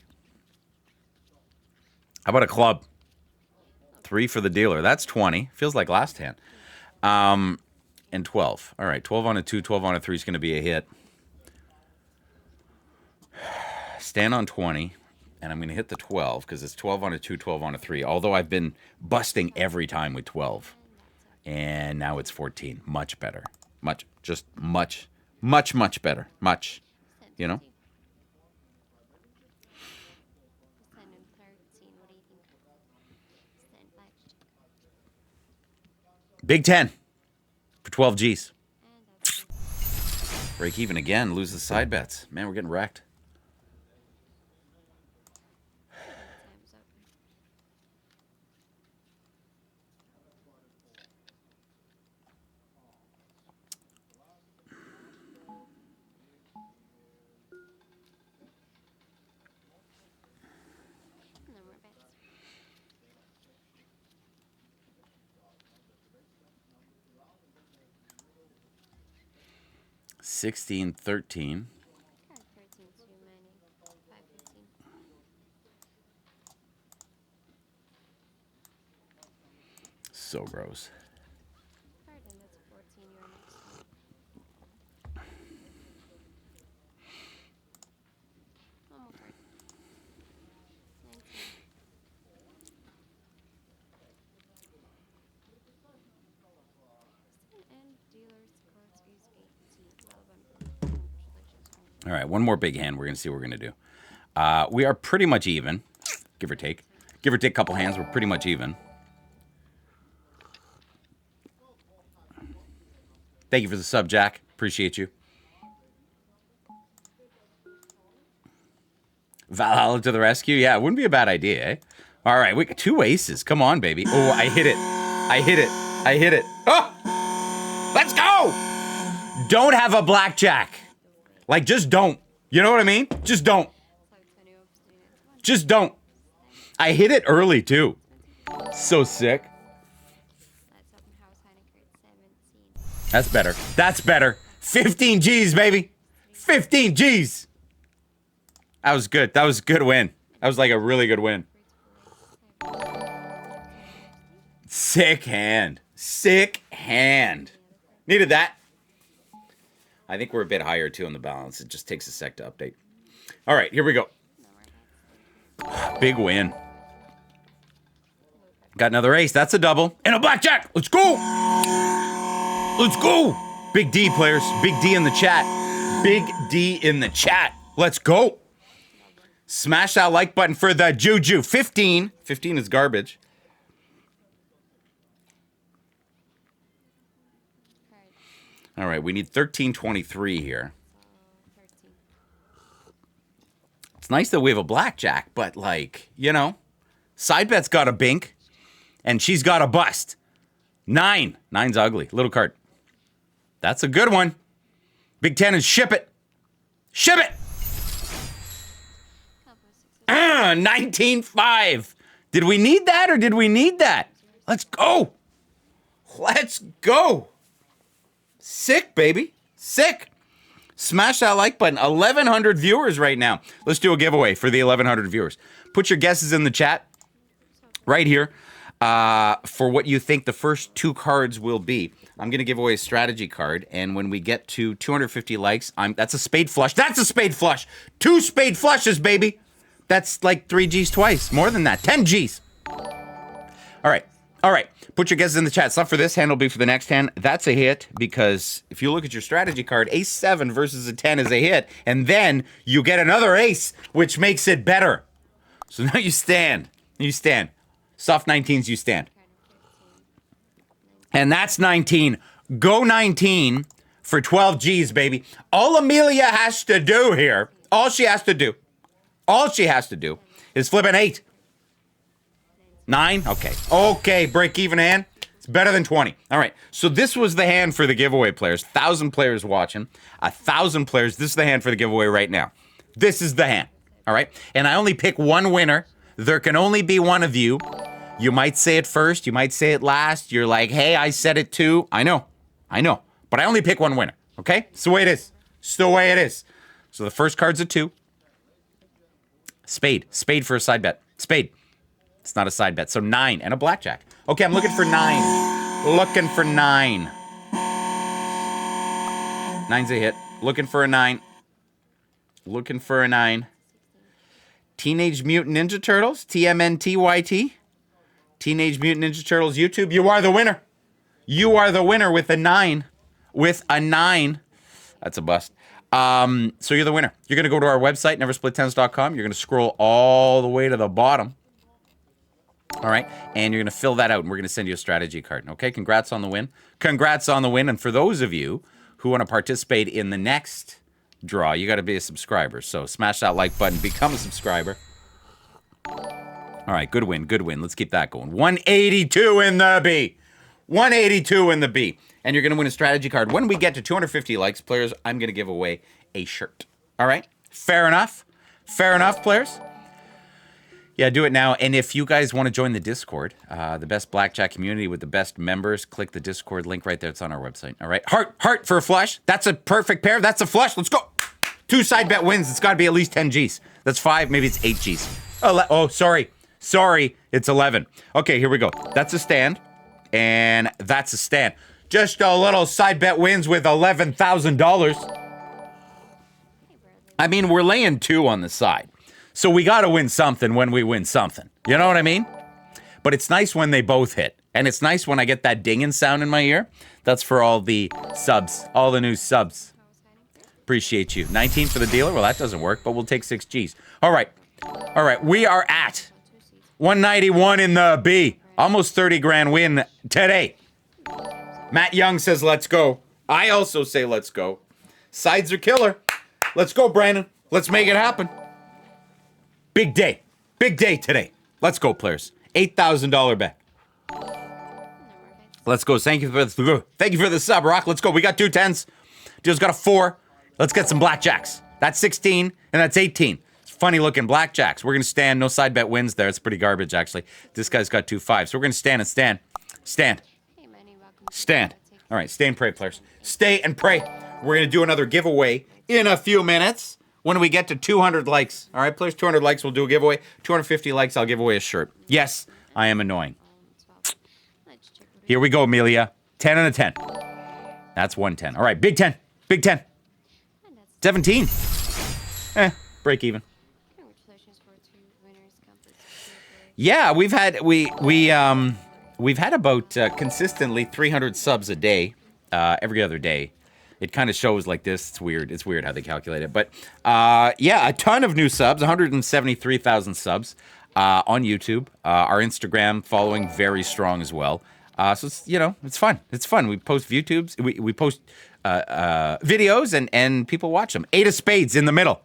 How about a club? 3 for the dealer. That's 20. Feels like last hand. And 12. All right, 12 on a 2, 12 on a 3 is going to be a hit. Stand on 20, and I'm going to hit the 12 because it's 12 on a 2, 12 on a 3. Although I've been busting every time with 12. And now it's 14. Much better. Much better. Much, you know? Big 10 for 12 Gs. Break even again. Lose the side bets. Man, we're getting wrecked. $16, $13. So gross. All right, one more big hand. We're going to see what we're going to do. We are pretty much even, give or take. Give or take a couple hands, we're pretty much even. Thank you for the sub, Jack. Appreciate you. Valhalla to the rescue. Yeah, it wouldn't be a bad idea, eh? All right, we got 2 aces. Come on, baby. Oh, I hit it. I hit it. I hit it. Oh! Let's go! Don't have a blackjack. Like, just don't. You know what I mean? Just don't. Just don't. I hit it early, too. So sick. That's better. That's better. 15 Gs, baby. 15 Gs. That was good. That was a good win. That was like a really good win. Sick hand. Sick hand. Needed that. I think we're a bit higher, too, on the balance. It just takes a sec to update. All right, here we go. Big win. Got another ace. That's a double. And a blackjack. Let's go. Let's go. Big D, players. Big D in the chat. Big D in the chat. Let's go. Smash that like button for the juju. 15. 15 is garbage. All right, we need 1323 here. It's nice that we have a blackjack, but like, you know, side bet's got a bink, and she's got a bust. 9. 9's ugly. Little card. That's a good one. Big 10 and ship it. Ship it! 19.5. Did we need that or did we need that? Let's go. Let's go. Sick, baby. Sick. Smash that like button. 1,100 viewers right now. Let's do a giveaway for the 1,100 viewers. Put your guesses in the chat right here for what you think the first 2 cards will be. I'm going to give away a strategy card, and when we get to 250 likes, that's a spade flush. That's a spade flush. 2 spade flushes, baby. That's like 3 G's twice. More than that. 10 G's. All right. All right. Put your guesses in the chat. It's not for this hand. It'll be for the next hand. That's a hit because if you look at your strategy card, ace 7 versus a 10 is a hit. And then you get another ace, which makes it better. So now you stand. You stand. Soft 19s, you stand. And that's 19. Go 19 for 12 G's, baby. All Amelia has to do here, all she has to do is flip an 8. 9? Okay. Okay, break even hand. It's better than 20. All right. So this was the hand for the giveaway players. 1,000 players watching. 1,000 players. This is the hand for the giveaway right now. This is the hand. All right. And I only pick one winner. There can only be one of you. You might say it first. You might say it last. You're like, hey, I said it too. I know. But I only pick one winner. Okay? It's the way it is. It's the way it is. So the first card's a 2. Spade. Spade for a side bet. Spade. It's not a side bet. So 9 and a blackjack. Okay, I'm looking for 9. Looking for 9. 9's a hit. Looking for a 9. Looking for a 9. Teenage Mutant Ninja Turtles. TMNTYT. Teenage Mutant Ninja Turtles YouTube. You are the winner. You are the winner with a 9. With a 9. That's a bust. So you're the winner. You're going to go to our website, neversplittens.com. You're going to scroll all the way to the bottom. All right. And you're going to fill that out, and we're going to send you a strategy card. Okay. Congrats on the win. Congrats on the win. And for those of you who want to participate in the next draw, you got to be a subscriber. So smash that like button. Become a subscriber. All right. Good win. Good win. Let's keep that going. 182 in the B. 182 in the B. And you're going to win a strategy card. When we get to 250 likes, players, I'm going to give away a shirt. All right? Fair enough? Fair enough, players? Yeah, do it now. And if you guys want to join the Discord, the best blackjack community with the best members, click the Discord link right there. It's on our website. All right? Heart for a flush. That's a perfect pair. That's a flush. Let's go. 2 side bet wins. It's got to be at least 10 G's. That's 5. Maybe it's 8 G's. Oh, sorry. Sorry. It's 11. Okay, here we go. That's a stand. And that's a stand. Just a little side bet wins with $11,000. I mean, we're laying 2 on the side. So we got to win something when we win something. You know what I mean? But it's nice when they both hit. And it's nice when I get that dinging sound in my ear. That's for all the subs, all the new subs. Appreciate you. 19 for the dealer? Well, that doesn't work, but we'll take 6 G's. All right. All right. We are at 191 in the B. Almost 30 grand win today. Matt Young says, let's go. I also say, let's go. Sides are killer. Let's go, Brandon. Let's make it happen. Big day. Big day today. Let's go, players. $8,000 bet. Let's go. Thank you for the sub, Rock. Let's go. We got 2 10s. Deal's got a 4. Let's get some blackjacks. That's 16, and that's 18. It's funny looking blackjacks. We're going to stand. No side bet wins there. It's pretty garbage, actually. This guy's got 2 5s. So we're going to stand and stand. Stand. Stand. All right, stay and pray, players. Stay and pray. We're going to do another giveaway in a few minutes when we get to 200 likes. All right, players, 200 likes, we'll do a giveaway. 250 likes, I'll give away a shirt. Yes, I am annoying. Here we go, Amelia. 10 and a 10. That's 110. All right, big 10. Big 10. 17. Break even. Yeah, we've had about consistently 300 subs a day, every other day. It kind of shows like this. It's weird. It's weird how they calculate it. But yeah, a ton of new subs, 173,000 subs on YouTube. Our Instagram following very strong as well. So it's, you know, it's fun. It's fun. We post YouTubes. We post videos and people watch them. 8 of spades in the middle.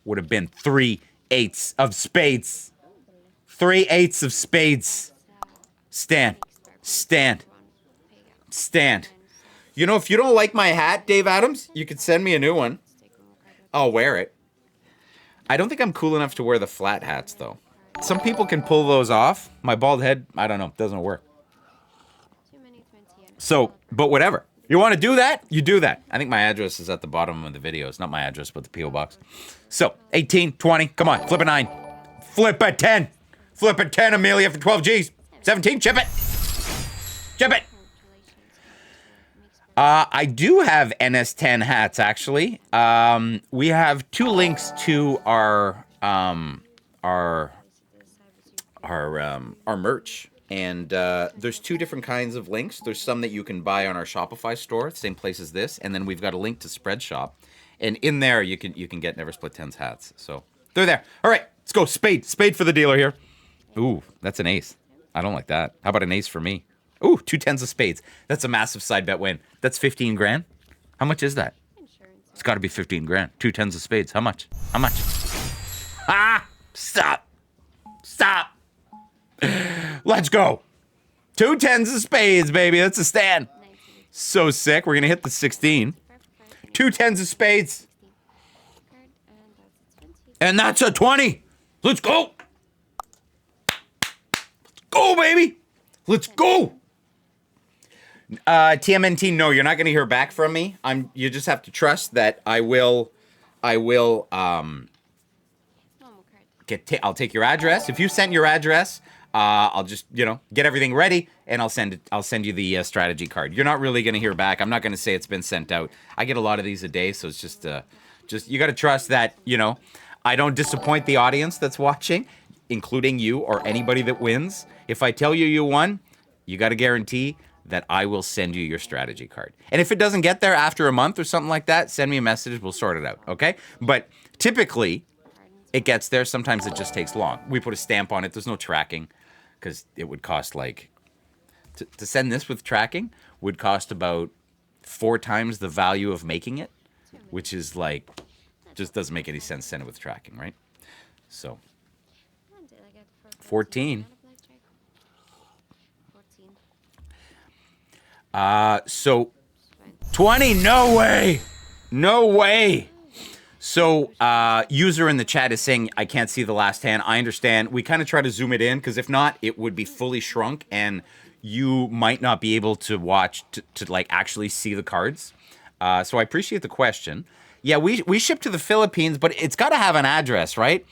Would have been 3 8s of spades. 3 8s of spades. Stand. Stand. Stand. You know, if you don't like my hat, Dave Adams, you could send me a new one. I'll wear it. I don't think I'm cool enough to wear the flat hats, though. Some people can pull those off. My bald head, I don't know, doesn't work. So, but whatever. You want to do that? You do that. I think my address is at the bottom of the video. It's not my address, but the P.O. box. So, 18, 20, come on, flip a 9. Flip a 10. Flip a 10, Amelia, for 12 G's. 17, chip it. Chip it. I do have NS10 hats, actually. We have 2 links to our merch. And there's 2 different kinds of links. There's some that you can buy on our Shopify store, same place as this, and then we've got a link to Spreadshop, and in there you can get Never Split 10's hats. So they're there. All right, let's go. Spade for the dealer here. Ooh, that's an ace. I don't like that. How about an ace for me? Ooh, 2 10s of spades. That's a massive side bet win. That's 15 grand. How much is that? It's got to be 15 grand. 2 10s of spades. How much? How much? Ah! Stop. Stop. Let's go. 2 10s of spades, baby. That's a stand. So sick. We're going to hit the 16. 2 10s of spades. And that's a 20. Let's go. Let's go, baby. Let's go. TMNT, no, you're not going to hear back from me. You just have to trust that I'll take your address. If you sent your address, I'll just, get everything ready, and I'll send you the strategy card. You're not really going to hear back. I'm not going to say it's been sent out. I get a lot of these a day, so it's just you got to trust that, I don't disappoint the audience that's watching, including you or anybody that wins. If I tell you won, you got to guarantee that I will send you your strategy card. And if it doesn't get there after a month or something like that, send me a message. We'll sort it out, okay? But typically, it gets there. Sometimes it just takes long. We put a stamp on it. There's no tracking, because it would cost to send this with tracking would cost about 4 times the value of making it, which is just doesn't make any sense. Send it with tracking, right? So 14. So 20. No way. No way. So, user in the chat is saying, I can't see the last hand. I understand. We kind of try to zoom it in, because if not, it would be fully shrunk, and you might not be able to watch, to actually see the cards. So I appreciate the question. Yeah, we ship to the Philippines, but it's got to have an address, right?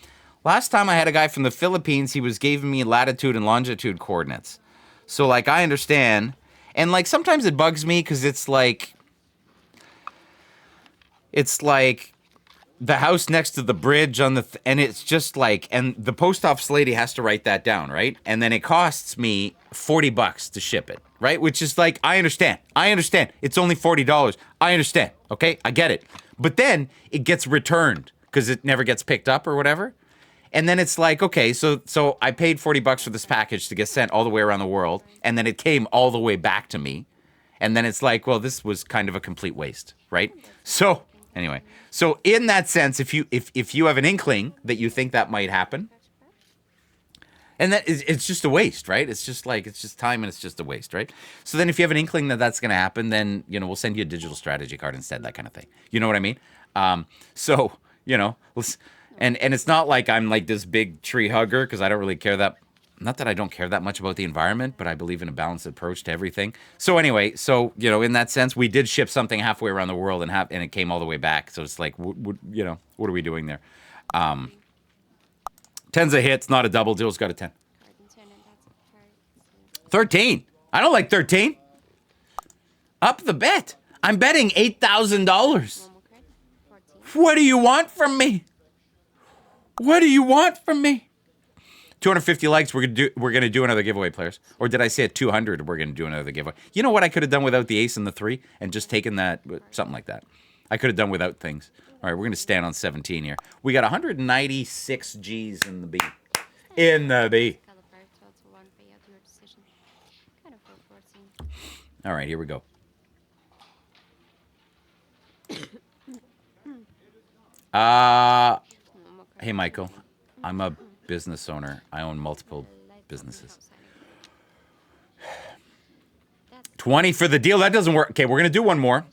Last time I had a guy from the Philippines, he was giving me latitude and longitude coordinates. So, I understand. And, sometimes it bugs me, because it's the house next to the bridge on and it's just and the post office lady has to write that down, right? And then it costs me $40 to ship it, right? Which is I understand. It's only $40. I understand. Okay, I get it. But then it gets returned because it never gets picked up or whatever. And then it's okay, so I paid $40 for this package to get sent all the way around the world, and then it came all the way back to me. And then it's well, this was kind of a complete waste, right? So anyway, so in that sense, if you have an inkling that you think that might happen, and it's just a waste, right? It's just it's just time, and it's just a waste, right? So then if you have an inkling that that's going to happen, then, we'll send you a digital strategy card instead, that kind of thing. You know what I mean? So, and it's not like I'm this big tree hugger, because I don't really care that. Not that I don't care that much about the environment, but I believe in a balanced approach to everything. So anyway, in that sense, we did ship something halfway around the world, and it came all the way back. So it's what are we doing there? 10's a hit, it's not a double. Jill's got a 10. 13. I don't like 13. Up the bet. I'm betting $8,000. What do you want from me? What do you want from me? 250 likes. We're gonna do another giveaway, players. Or did I say at 200? We're gonna do another giveaway. You know what I could have done without the ace and the 3 and just taken that, something like that. I could have done without things. All right, we're gonna stand on 17 here. We got 196 G's in the B. In the B. All right, here we go. Hey, Michael. I'm a business owner. I own multiple businesses. 20 for the deal. That doesn't work. Okay, we're going to do one more.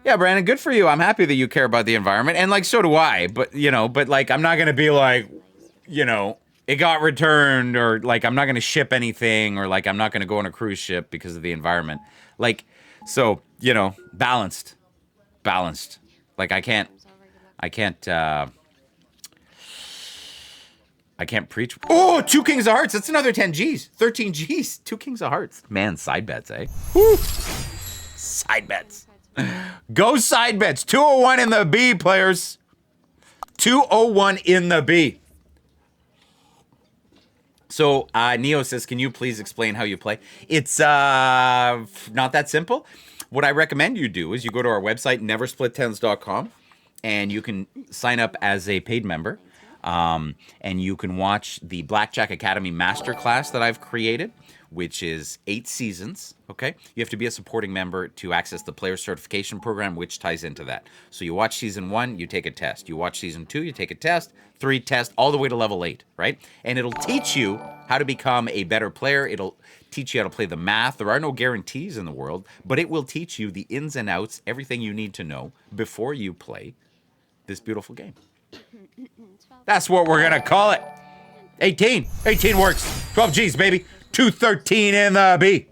Yeah, Brandon, good for you. I'm happy that you care about the environment. And, so do I. But, I'm not going to be it got returned, or, I'm not going to ship anything, or, I'm not going to go on a cruise ship because of the environment. So, balanced. Balanced. Like I can't preach. Oh, 2 kings of hearts. That's another 10 G's. 13 G's. 2 kings of hearts. Man, side bets, eh? Woo. Side bets. Go side bets. 201 in the B, players. 201 in the B. So, Neo says, can you please explain how you play? It's not that simple. What I recommend you do is you go to our website, neversplittens.com, and you can sign up as a paid member. And you can watch the Blackjack Academy Masterclass that I've created, which is 8 seasons, okay? You have to be a supporting member to access the player certification program, which ties into that. So you watch season 1, you take a test. You watch season 2, you take a test. 3 test, all the way to level 8, right? And it'll teach you how to become a better player. It'll teach you how to play the math. There are no guarantees in the world, but it will teach you the ins and outs, everything you need to know before you play this beautiful game. That's what we're going to call it. 18. 18 works. 12 G's, baby. 213 in the B.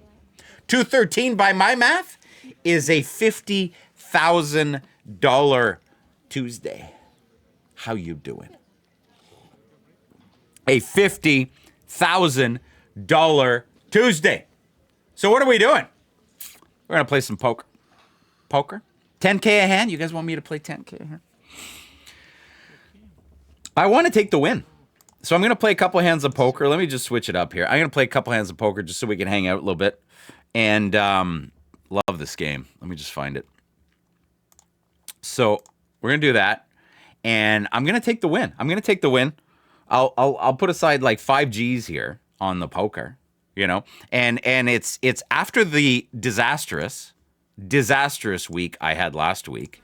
213 by my math is a $50,000 Tuesday. How you doing? A $50,000 Tuesday. So what are we doing? We're going to play some poker. Poker? 10K a hand? You guys want me to play 10K a hand? I want to take the win. So I'm going to play a couple hands of poker. Let me just switch it up here. I'm going to play a couple hands of poker just so we can hang out a little bit. And love this game. Let me just find it. So we're going to do that. And I'm going to take the win. I'm going to take the win. I'll put aside like 5 G's here on the poker, and it's after the disastrous week I had last week.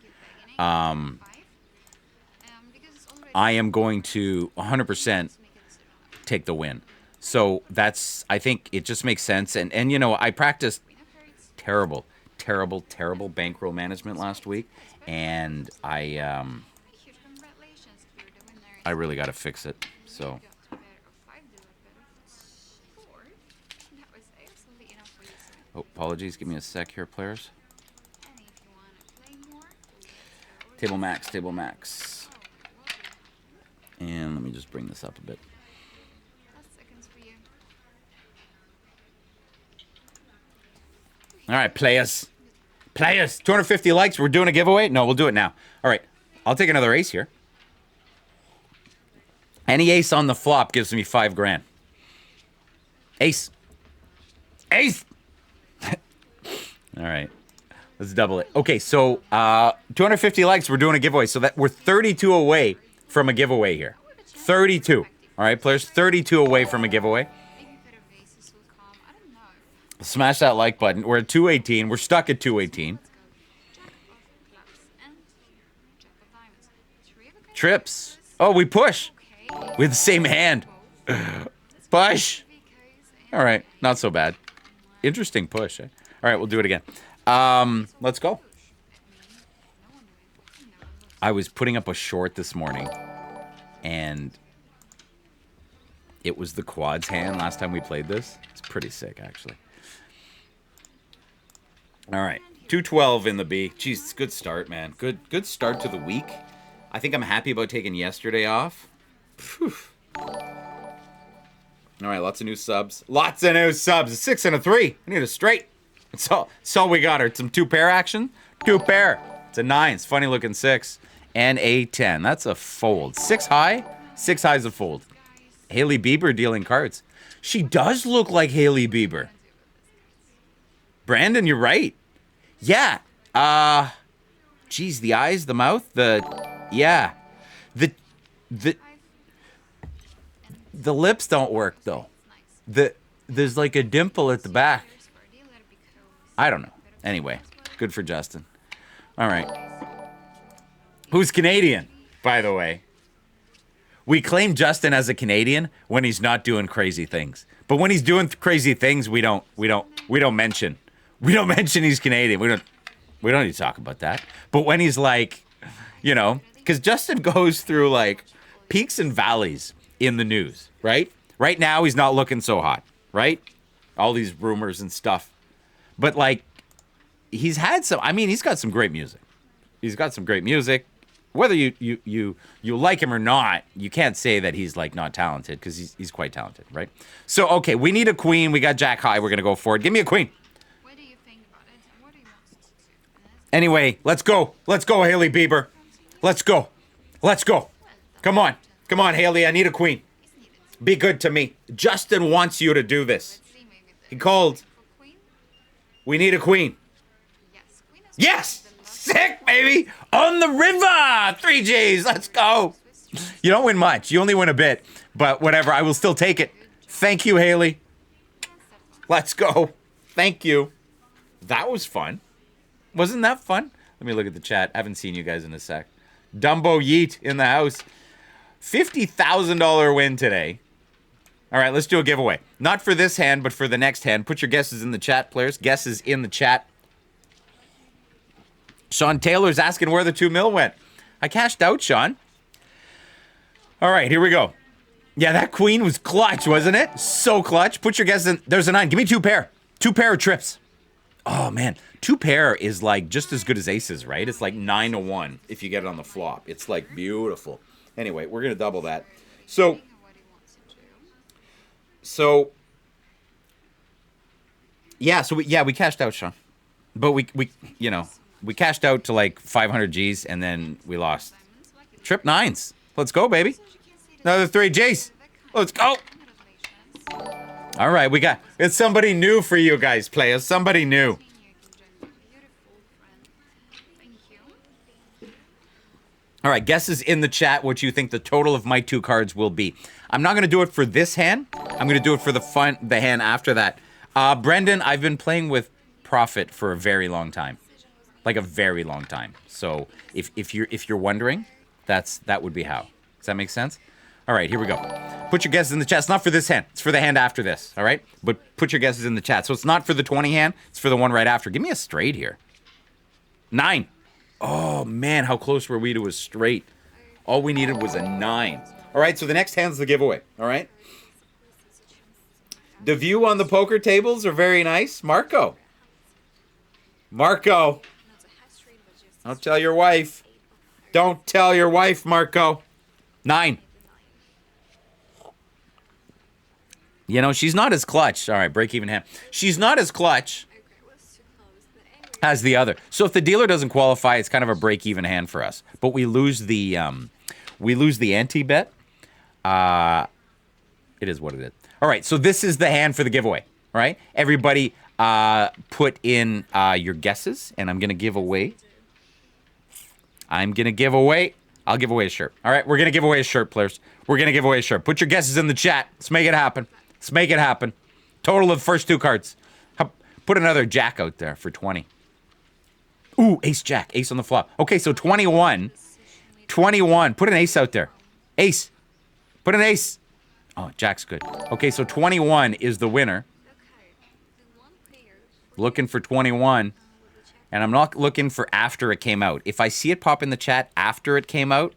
I am going to 100% take the win. So I think it just makes sense. And I practiced terrible bankroll management last week. And I really got to fix it. So. Oh, apologies. Give me a sec here, players. Table max. And let me just bring this up a bit. All right, players. 250 likes. We're doing a giveaway? No, we'll do it now. All right. I'll take another ace here. Any ace on the flop gives me $5,000. Ace. All right. Let's double it. Okay, so 250 likes. We're doing a giveaway. So that we're 32 away from a giveaway here. 32. All right, players, 32 away from a giveaway. Smash that like button. We're at 218. We're stuck at 218. Trips. Oh, we push. We have the same hand. Push. All right, not so bad. Interesting push. Eh? All right, we'll do it again. Let's go. I was putting up a short this morning, and it was the quads hand last time we played this. It's pretty sick, actually. All right, 212 in the B. Jeez, it's a good start, man. Good start to the week. I think I'm happy about taking yesterday off. Whew. All right, lots of new subs. Lots of new subs. A 6 and a 3. I need a straight. That's all we got. Some 2-pair action. 2-pair. It's a 9. It's funny looking 6. And a 10. That's a fold. 6 high. 6 high is a fold. Hailey Bieber dealing cards. She does look like Hailey Bieber. Brandon, you're right. Yeah. Geez, the eyes, the mouth, yeah. The lips don't work though. There's like a dimple at the back. I don't know. Anyway, good for Justin. All right. Who's Canadian, by the way? We claim Justin as a Canadian when he's not doing crazy things. But when he's doing crazy things, we don't mention. We don't mention he's Canadian. We don't need to talk about that. But when he's like, because Justin goes through like peaks and valleys in the news, right? Right now, he's not looking so hot, right? All these rumors and stuff. But like, he's had some. I mean, he's got some great music. He's got some great music. Whether you like him or not, you can't say that he's like not talented, because he's quite talented, right? So okay, we need a queen. We got Jack high. We're gonna go for it. Give me a queen. What do you think about it? And what do you want to do? Anyway, let's go. Let's go, Haley Bieber. Let's go. Let's go. Come on. Come on, Haley. I need a queen. Be good to me. Justin wants you to do this. He called. We need a queen. Yes! Sick, baby! On the river! 3 Gs. Let's go. You don't win much. You only win a bit. But whatever. I will still take it. Thank you, Haley. Let's go. Thank you. That was fun. Wasn't that fun? Let me look at the chat. I haven't seen you guys in a sec. Dumbo Yeet in the house. $50,000 win today. All right, let's do a giveaway. Not for this hand, but for the next hand. Put your guesses in the chat, players. Guesses in the chat. Sean Taylor's asking where the 2 mil went. I cashed out, Sean. All right, here we go. Yeah, that queen was clutch, wasn't it? So clutch. Put your guesses in. There's a 9. Give me 2 pair. 2 pair of trips. Oh, man. 2 pair is like just as good as aces, right? It's like 9 to 1 if you get it on the flop. It's like beautiful. Anyway, we're going to double that. So, yeah, we cashed out, Sean. But we cashed out to like 500 Gs and then we lost. Trip 9s. Let's go, baby. Another 3 Gs. Let's go. All right, it's somebody new for you guys, players. Somebody new. All right, guesses in the chat what you think the total of my 2 cards will be. I'm not going to do it for this hand. I'm going to do it for the hand after that. Brendan, I've been playing with Profit for a very long time. Like a very long time. So if you're wondering, that would be how. Does that make sense? All right, here we go. Put your guesses in the chat. It's not for this hand. It's for the hand after this, all right? But put your guesses in the chat. So it's not for the 20 hand. It's for the one right after. Give me a straight here. 9. Oh, man, how close were we to a straight? All we needed was a 9. All right, so the next hand's the giveaway, all right? The view on the poker tables are very nice. Marco. Don't tell your wife. Don't tell your wife, Marco. 9. You know, she's not as clutch. All right, break even hand. She's not as clutch as the other. So if the dealer doesn't qualify, it's kind of a break-even hand for us. But we lose the ante bet. It is what it is. All right, so this is the hand for the giveaway. All right, everybody put in your guesses, and I'm gonna give away. I'll give away a shirt. All right, we're gonna give away a shirt, players. We're gonna give away a shirt. Put your guesses in the chat. Let's make it happen. Let's make it happen. Total of the first 2 cards. Put another jack out there for 20. Ooh, ace jack. Ace on the flop. Okay, so 21. 21. Put an ace out there. Ace. Put an ace. Oh, jack's good. Okay, so 21 is the winner. Looking for 21. And I'm not looking for after it came out. If I see it pop in the chat after it came out.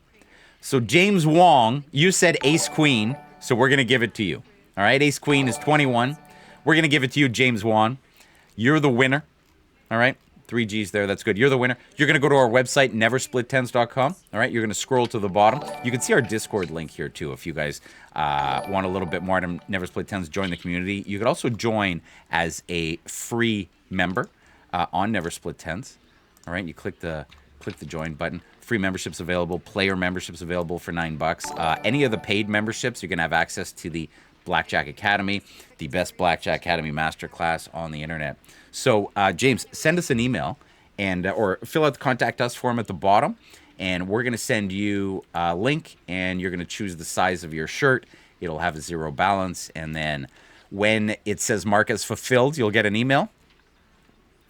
So James Wong, you said ace queen. So we're going to give it to you. All right, ace queen is 21. We're going to give it to you, James Wong. You're the winner. All right, 3 Gs there. That's good. You're the winner. You're going to go to our website, neversplittens.com. All right, you're going to scroll to the bottom. You can see our Discord link here, too, if you guys want a little bit more on Never Split Tens, join the community. You could also join as a free member on Never Split Tens. All right, you click the join button. Free memberships available. Player memberships available for $9. Any of the paid memberships, you can have access to the Blackjack Academy, the best Blackjack Academy Masterclass on the internet. So, James, send us an email and or fill out the contact us form at the bottom, and we're going to send you a link, and you're going to choose the size of your shirt. It'll have a 0 balance, and then when it says mark as fulfilled, you'll get an email.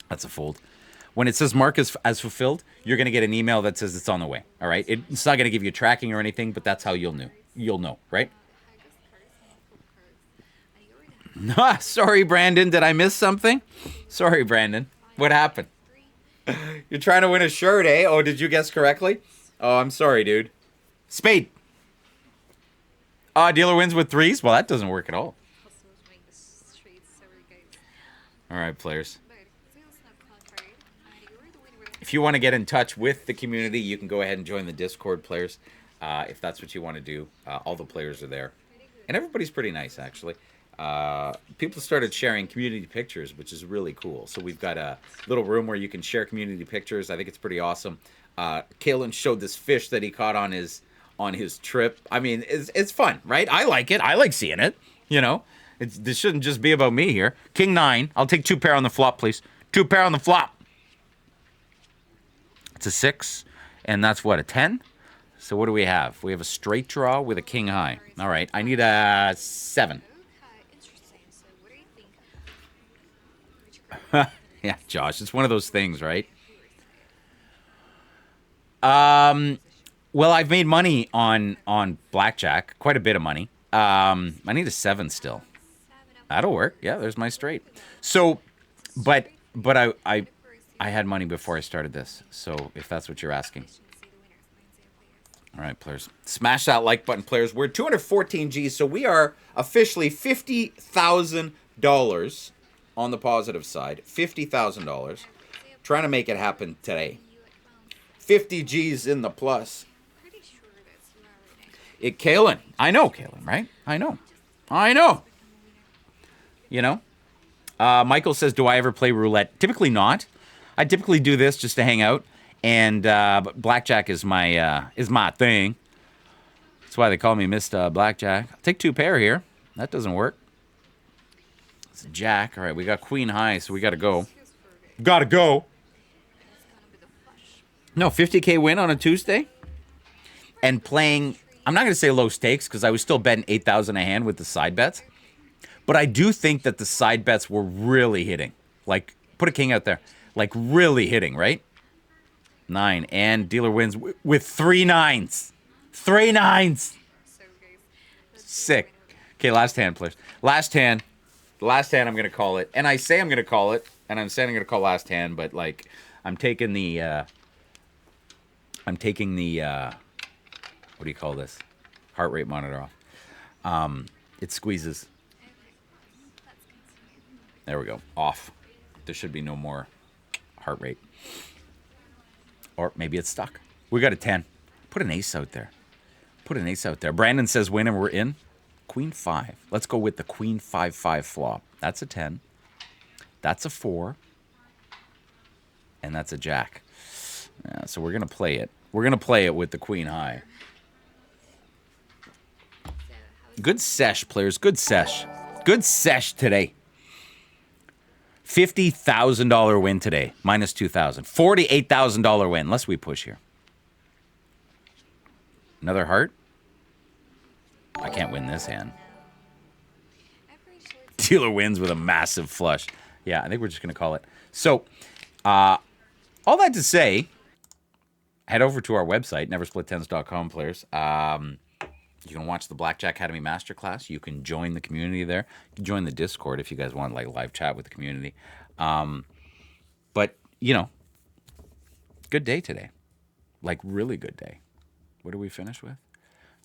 That's a fold. When it says mark as fulfilled, you're going to get an email that says it's on the way. All right? It's not going to give you tracking or anything, but that's how you'll know, right? Sorry, Brandon. Did I miss something? Sorry, Brandon. What happened? You're trying to win a shirt, eh? Oh, did you guess correctly? Oh, I'm sorry, dude. Spade. Dealer wins with 3s? Well, that doesn't work at all. All right, players. if you want to get in touch with the community, you can go ahead and join the Discord, players. If that's what you want to do, all the players are there. And everybody's pretty nice, actually. People started sharing community pictures, which is really cool. So we've got a little room where you can share community pictures. I think it's pretty awesome. Kalen showed this fish that he caught on his trip. I mean, it's fun, right? I like it. I like seeing it. You know, this shouldn't just be about me here. King 9. I'll take 2 pair on the flop, please. 2 pair on the flop. It's a 6, and that's what, a 10? So what do we have? We have a straight draw with a king high. All right, I need a 7. Okay, interesting. So what do you think? Yeah, Josh, it's one of those things, right? Well, I've made money on Blackjack, quite a bit of money. I need a 7 still. That'll work. Yeah, there's my straight. So, but I had money before I started this. So if that's what you're asking. All right, players. Smash that like button, players. We're 214 G's, so we are officially $50,000 on the positive side. $50,000. Trying to make it happen today. 50 G's in the plus. Pretty sure that's Kalen. I know Kalen, right? I know. You know? Michael says, do I ever play roulette? Typically not. I typically do this just to hang out. And but Blackjack is my thing. That's why they call me Mr. Blackjack. I'll take 2 pair here. That doesn't work. It's a jack. All right, we got queen high, so we got to go. Gotta go. No, 50K win on a Tuesday. And playing, I'm not going to say low stakes because I was still betting 8,000 a hand with the side bets. But I do think that the side bets were really hitting. Like, put a king out there. Like, really hitting, right? 9. And dealer wins with 3 9s. 3 9s. Sick. Okay, last hand, players. Last hand. The last hand, I'm going to call it. And I say I'm going to call it. And I'm saying I'm going to call last hand. But, like, I'm taking the, what do you call this? Heart rate monitor off. It squeezes. There we go. Off. There should be no more heart rate. Or maybe it's stuck. We got a 10. Put an ace out there. Brandon says win and we're in. Queen 5. Let's go with the queen 5-5 flop. That's a 10. That's a 4. And that's a jack. Yeah, so we're going to play it. We're going to play it with the queen high. Good sesh, players. Good sesh. Good sesh today. $50,000 win today. Minus 2,000. $48,000 win. Unless we push here. Another heart. I can't win this hand. Dealer wins with a massive flush. Yeah, I think we're just going to call it. So, all that to say, head over to our website, neversplittens.com, players. You can watch the Blackjack Academy Masterclass. You can join the community there. You can join the Discord if you guys want like live chat with the community. But, you know, good day today. Like, really good day. What do we finish with?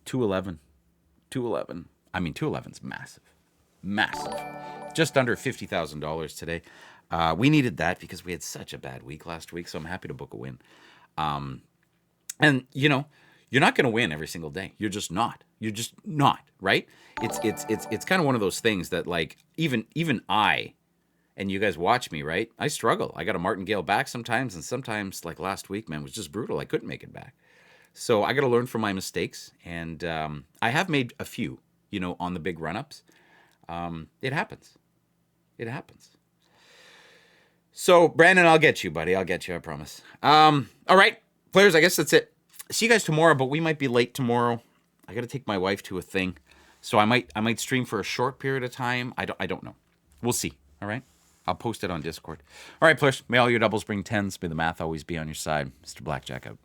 211. 211. I mean, 211's massive. Massive. Just under $50,000 today. We needed that because we had such a bad week last week, so I'm happy to book a win. And, you know, you're not going to win every single day. You're just not. You're just not, right? It's kind of one of those things that, like, even I, and you guys watch me, right? I struggle. I got a martingale back sometimes, and sometimes, like last week, man, was just brutal. I couldn't make it back. So I got to learn from my mistakes, and I have made a few, you know, on the big run-ups. It happens. It happens. So, Brandon, I'll get you, buddy. I'll get you, I promise. All right, players, I guess that's it. See you guys tomorrow, but we might be late tomorrow. I got to take my wife to a thing. So I might stream for a short period of time. I don't know. We'll see. All right? I'll post it on Discord. All right, players. May all your doubles bring tens. May the math always be on your side. Mr. Blackjack out.